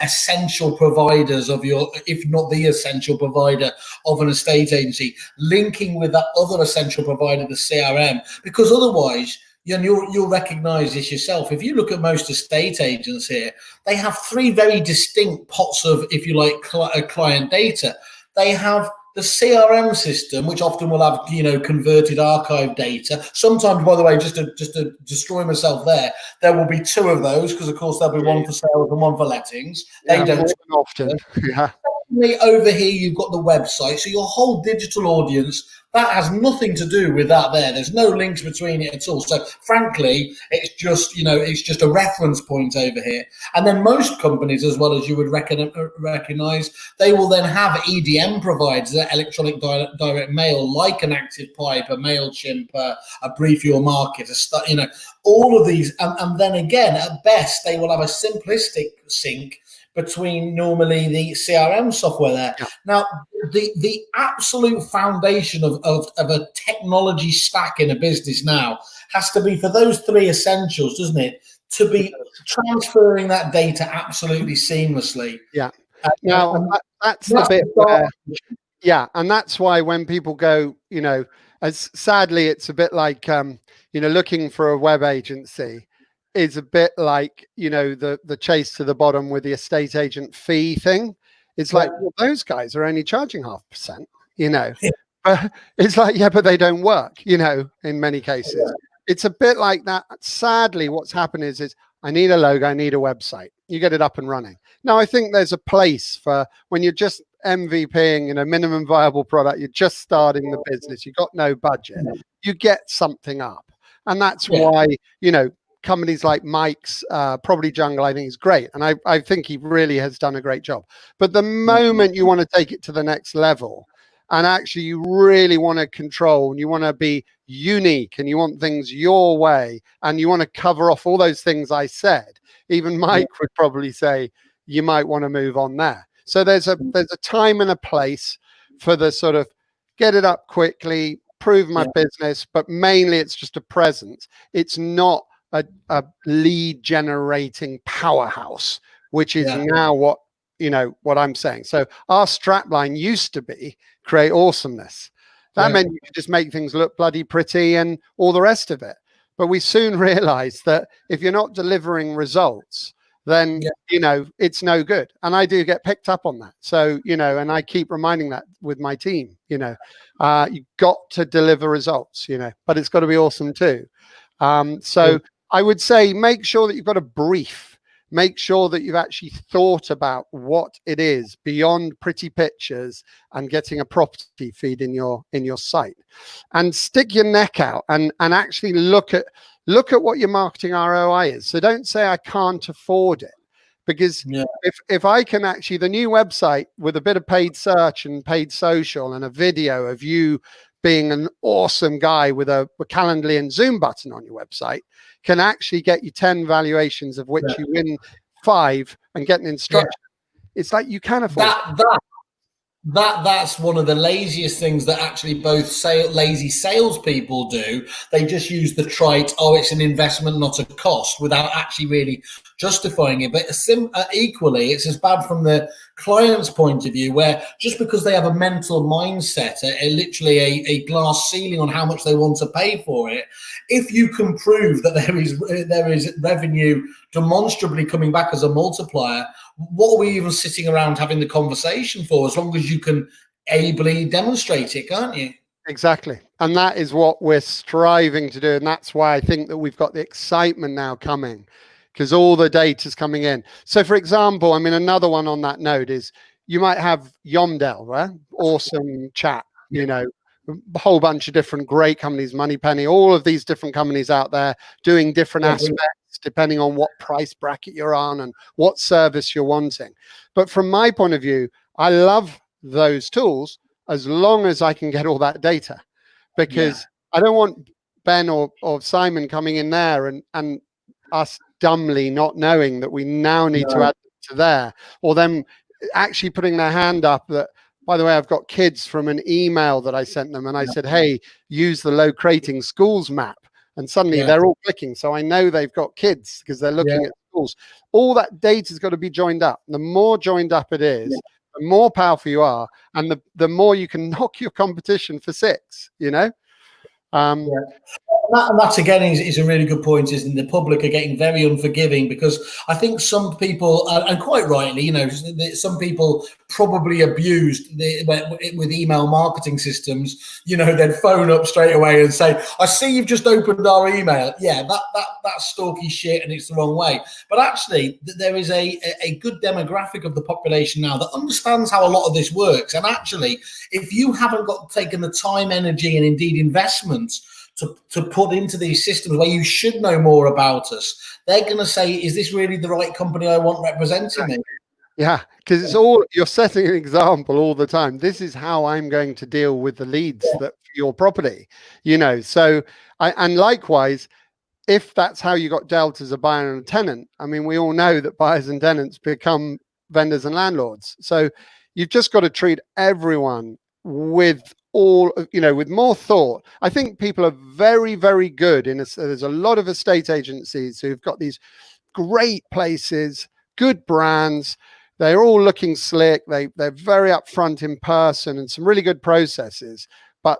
essential providers of your, if not the essential provider of an estate agency, linking with that other essential provider, the CRM, because otherwise, you'll recognize this yourself. If you look at most estate agents here, they have three very distinct pots of, if you like, client data. They have the CRM system, which often will have, converted archive data. Sometimes, by the way, just to destroy myself there will be two of those, because of course there'll be one for sales and one for lettings. They don't often. Yeah. Over here, you've got the website, so your whole digital audience, that has nothing to do with that there. There's no links between it at all. So frankly, it's just a reference point over here. And then most companies, as well as you would recognize, they will then have EDM providers, electronic direct mail, like an Active Pipe, a MailChimp, a Brief Your Market, all of these. And then again, at best, they will have a simplistic sync between normally the CRM software there. Yeah. Now, the absolute foundation of a technology stack in a business now has to be, for those three essentials, doesn't it? To be transferring that data absolutely seamlessly. Yeah. Now, that's the bit where, yeah, and that's why when people go, as sadly, it's a bit like, looking for a web agency is a bit like, the chase to the bottom with the estate agent fee thing. It's like, well, those guys are only charging 0.5%, but it's like, yeah, but they don't work, in many cases. Yeah. It's a bit like that. Sadly, what's happened is I need a logo, I need a website. You get it up and running. Now, I think there's a place for when you're just MVPing, minimum viable product, you're just starting the business, you've got no budget, you get something up. And that's why, companies like Mike's, Probably Jungle, I think is great. And I think he really has done a great job. But the moment you want to take it to the next level, and actually you really want to control, and you want to be unique, and you want things your way, and you want to cover off all those things I said, even Mike would probably say you might want to move on there. So there's a time and a place for the sort of get it up quickly, prove my business, but mainly it's just a presence. It's not a lead generating powerhouse, which is now what I'm saying. So our strapline used to be create awesomeness. That meant you could just make things look bloody pretty and all the rest of it. But we soon realized that if you're not delivering results, then it's no good. And I do get picked up on that. So and I keep reminding that with my team. You've got to deliver results. But it's got to be awesome too. I would say make sure that you've got a brief. Make sure that you've actually thought about what it is beyond pretty pictures and getting a property feed in your site, and stick your neck out and actually look at what your marketing ROI is. So don't say I can't afford it, because if I can actually, the new website with a bit of paid search and paid social and a video of you being an awesome guy with a Calendly and Zoom button on your website can actually get you 10 valuations, of which you win 5 and get an instruction. It's like you can afford that's one of the laziest things that actually both lazy salespeople do. They just use the trite, it's an investment, not a cost, without actually really justifying it. But equally, it's as bad from the client's point of view, where just because they have a mental mindset, literally a glass ceiling on how much they want to pay for it, if you can prove that there is revenue demonstrably coming back as a multiplier, what are we even sitting around having the conversation for? As long as you can ably demonstrate it, can't you? Exactly. And that is what we're striving to do. And that's why I think that we've got the excitement now coming, because all the data's coming in. So for example, another one on that note is you might have Yomdel, right? Awesome chat, a whole bunch of different great companies, Moneypenny, all of these different companies out there doing different aspects depending on what price bracket you're on and what service you're wanting. But from my point of view, I love those tools as long as I can get all that data, because I don't want Ben or Simon coming in there and us dumbly not knowing that we now need to add to there, or them actually putting their hand up that, by the way, I've got kids from an email that I sent them, and I said, hey, use the low crating schools map. And suddenly they're all clicking. So I know they've got kids because they're looking at schools. All that data's got to be joined up. The more joined up it is, the more powerful you are, and the more you can knock your competition for 6, you know? And that again is a really good point, isn't it? The public are getting very unforgiving because I think some people, and quite rightly, you know, some people probably abused with email marketing systems. You know, they'd phone up straight away and say, I see you've just opened our email. Yeah, that's stalky shit and it's the wrong way. But actually, there is a good demographic of the population now that understands how a lot of this works. And actually, if you haven't taken the time, energy, and indeed investment to put into these systems where you should know more about us, they're going to say, is this really the right company I want representing me? Yeah, because it's all, you're setting an example all the time. This is how I'm going to deal with the leads that for your property, you know. So and likewise, if that's how you got dealt as a buyer and a tenant, I mean, we all know that buyers and tenants become vendors and landlords. So you've just got to treat everyone with with more thought. I think people are very, very good there's a lot of estate agencies who've got these great places, good brands. They're all looking slick. They're very upfront in person and some really good processes. But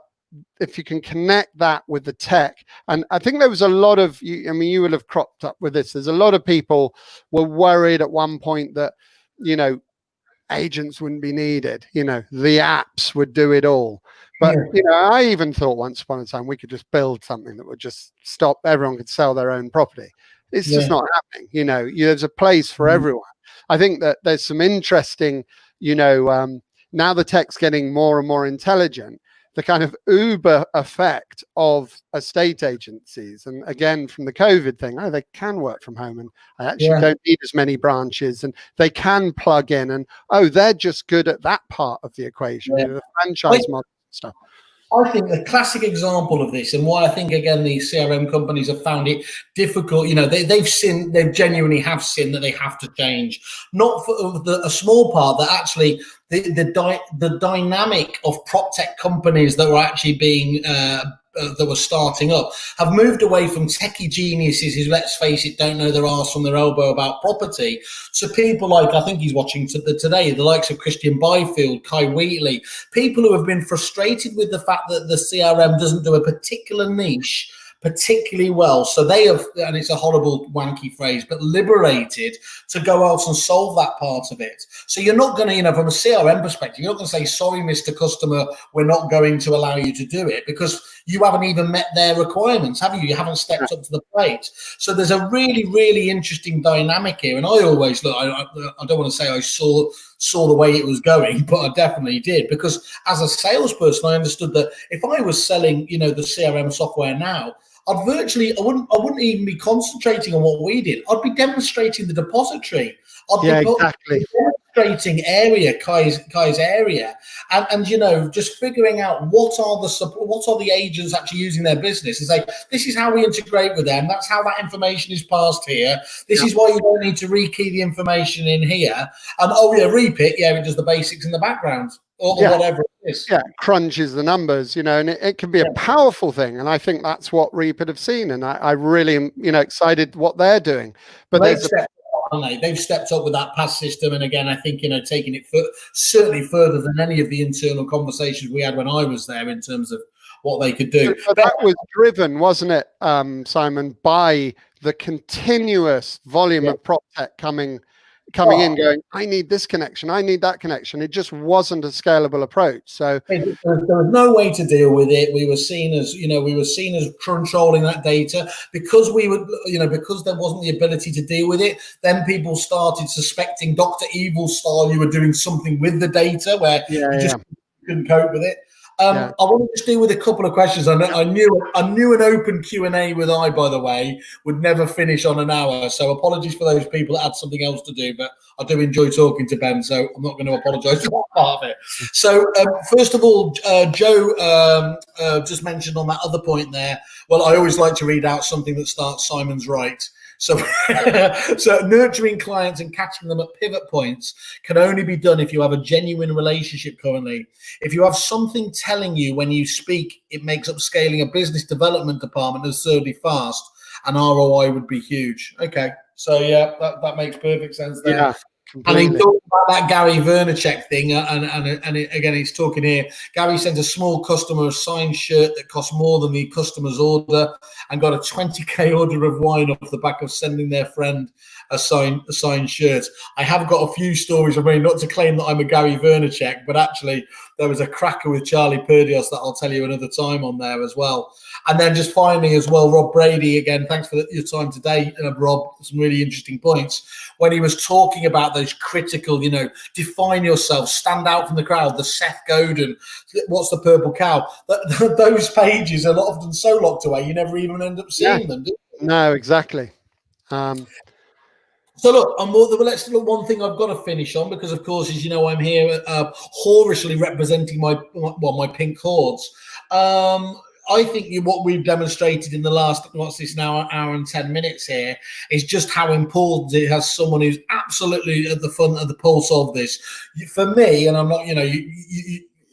if you can connect that with the tech, and I think there was a lot of, you will have cropped up with this. There's a lot of people were worried at one point that, you know, agents wouldn't be needed, you know, the apps would do it all. But you know, I even thought once upon a time we could just build something that would just stop, everyone could sell their own property. It's just not happening. You know, there's a place for everyone. I think that there's some interesting, you know, now the tech's getting more and more intelligent, the kind of Uber effect of estate agencies. And again, from the COVID thing, they can work from home and I actually don't need as many branches and they can plug in and, they're just good at that part of the equation, you know, the franchise model stuff. I think the classic example of this, and why I think again these CRM companies have found it difficult. You know, they've genuinely have seen that they have to change. Not for a small part, that actually the dynamic of prop tech companies that were actually being that were starting up have moved away from techie geniuses who, let's face it, don't know their arse from their elbow about property, to people like, I think he's watching today, the likes of Christian Byfield, Kai Wheatley, people who have been frustrated with the fact that the CRM doesn't do a particular niche particularly well. So they have, and it's a horrible, wanky phrase, but liberated to go out and solve that part of it. So you're not going to, you know, from a CRM perspective, you're not going to say, sorry, Mr. Customer, we're not going to allow you to do it, because you haven't even met their requirements, have you? You haven't stepped up to the plate. So there's a really, really interesting dynamic here. And I always look, I don't want to say I saw the way it was going, but I definitely did, because as a salesperson, I understood that if I was selling, you know, the CRM software now, I wouldn't even be concentrating on what we did. I'd be demonstrating the depository. I'd be exactly. demonstrating area, Kai's area, and you know, just figuring out what are the agents actually using their business, and say, this is how we integrate with them. That's how that information is passed here. This is why you don't need to rekey the information in here. And repick, it does the basics in the background. Or whatever it is. Yeah, crunches the numbers, you know, and it can be a powerful thing. And I think that's what Reapit have seen. And I really am, you know, excited what they're doing. But they've stepped up with that pass system. And again, I think, you know, taking it certainly further than any of the internal conversations we had when I was there in terms of what they could do. But that was driven, wasn't it, Simon, by the continuous volume of prop tech coming in going, I need this connection, I need that connection. It just wasn't a scalable approach. So there was no way to deal with it. We were seen as, controlling that data because because there wasn't the ability to deal with it. Then people started suspecting Dr. Evil style you were doing something with the data where you just couldn't cope with it. I want to just deal with a couple of questions. I knew an open Q&A with by the way, would never finish on an hour. So apologies for those people that had something else to do, but I do enjoy talking to Ben, so I'm not going to apologise for that part of it. So first of all, Joe just mentioned on that other point there, well, I always like to read out something that starts Simon's right. So, so nurturing clients and catching them at pivot points can only be done if you have a genuine relationship currently. If you have something telling you when you speak, it makes upscaling a business development department absurdly fast, and ROI would be huge. Okay, so yeah, that makes perfect sense there. Yeah. Completely. And he talked about that Gary Vaynerchuk thing, and again, he's talking here. Gary sent a small customer a signed shirt that cost more than the customer's order, and got a 20k order of wine off the back of sending their friend a signed shirt. I have got a few stories. I mean, not to claim that I'm a Gary Vaynerchuk, but actually there was a cracker with Charlie Perdios that I'll tell you another time on there as well. And then just finally as well, Rob Brady, again, thanks for your time today, Rob, some really interesting points. When he was talking about those critical, define yourself, stand out from the crowd, the Seth Godin, what's the purple cow? Those pages are often so locked away, you never even end up seeing them, do you? No, exactly. So look, let's look. One thing I've got to finish on, because of course, as you know, I'm here whorishly representing my pink cords. I think what we've demonstrated in the last, hour and 10 minutes here, is just how important it has someone who's absolutely at the front of the pulse of this. For me, and I'm not,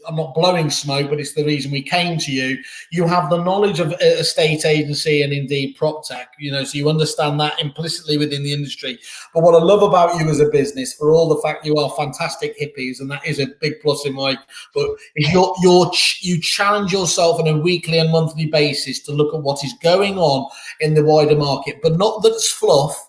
I'm not blowing smoke, but it's the reason we came to you. You have the knowledge of a state agency and indeed prop tech, so you understand that implicitly within the industry. But what I love about you as a business, for all the fact you are fantastic hippies, and that is a big plus in my book, is you challenge yourself on a weekly and monthly basis to look at what is going on in the wider market, but not that it's fluff.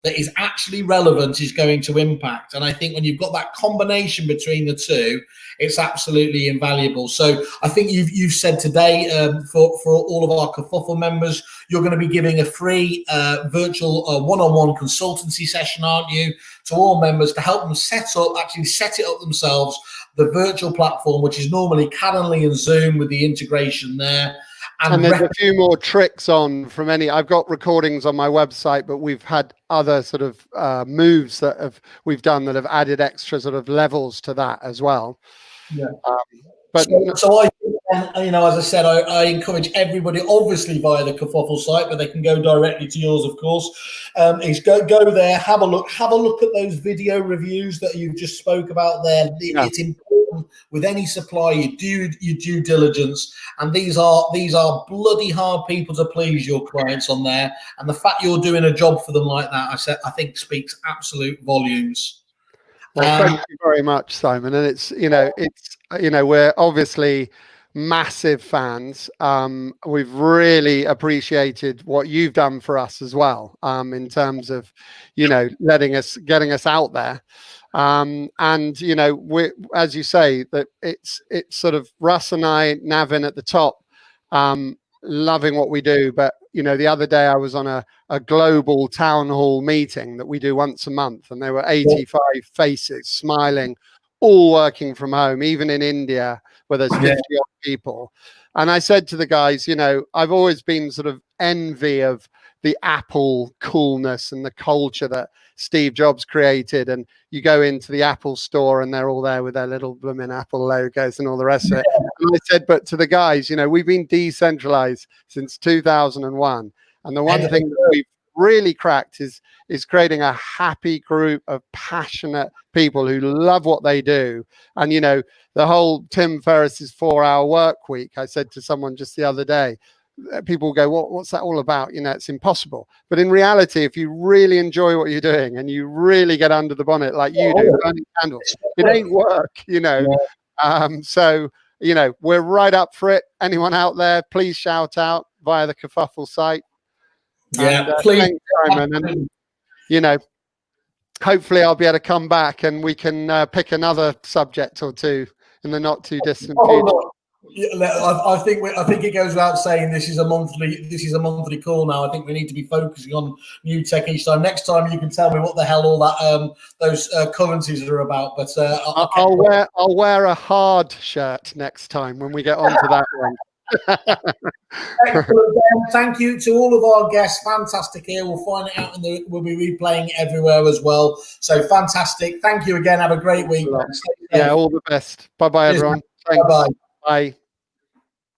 That is actually relevant, is going to impact. And I think when you've got that combination between the two, it's absolutely invaluable. So I think you've said today, for all of our Kerfuffle members, you're going to be giving a free virtual one-on-one consultancy session, aren't you, to all members to help them set it up themselves, the virtual platform, which is normally Calendly and Zoom with the integration there. And there's a few more tricks on from I've got recordings on my website, but we've had other sort of moves that we've done that have added extra sort of levels to that as well. Yeah. So I, as I said, I encourage everybody, obviously via the Kerfuffle site, but they can go directly to yours, of course. Is go there, have a look at those video reviews that you just spoke about there. It's important with any supplier. You do your due diligence, and these are bloody hard people to please your clients on there. And the fact you're doing a job for them like that, I think speaks absolute volumes. Well, thank you very much, Simon. And it's we're obviously massive fans. We've really appreciated what you've done for us as well, in terms of, getting us out there. And we, as you say, that it's sort of Russ and I, Navin at the top, loving what we do. But the other day I was on a global town hall meeting that we do once a month, and there were 85 faces smiling, all working from home, even in India where there's 50 odd people. And I said to the guys, I've always been sort of envy of the Apple coolness and the culture that Steve Jobs created. And you go into the Apple store and they're all there with their little blooming Apple logos and all the rest of it. And I said, but to the guys, we've been decentralized since 2001. And the one thing that we've really cracked is creating a happy group of passionate people who love what they do. And, the whole Tim Ferriss's 4-hour work week, I said to someone just the other day, people go, what's that all about? It's impossible. But in reality, if you really enjoy what you're doing and you really get under the bonnet like you do, burning candles, it ain't work, So, we're right up for it. Anyone out there, please shout out via the Kerfuffle site. Yeah, and, please. Thanks, Simon. And, hopefully I'll be able to come back and we can pick another subject or two in the not too distant future. Yeah, I think it goes without saying this is a monthly call now. I think we need to be focusing on new tech each time. Next time you can tell me what the hell all that those currencies are about. But I'll wear a hard shirt next time when we get onto that one. Excellent, Ben. Thank you to all of our guests. Fantastic here. We'll find it out and we'll be replaying everywhere as well. So fantastic. Thank you again. Have a great week. Yeah, all the best. Bye-bye, everyone. Thanks. Bye-bye. Bye.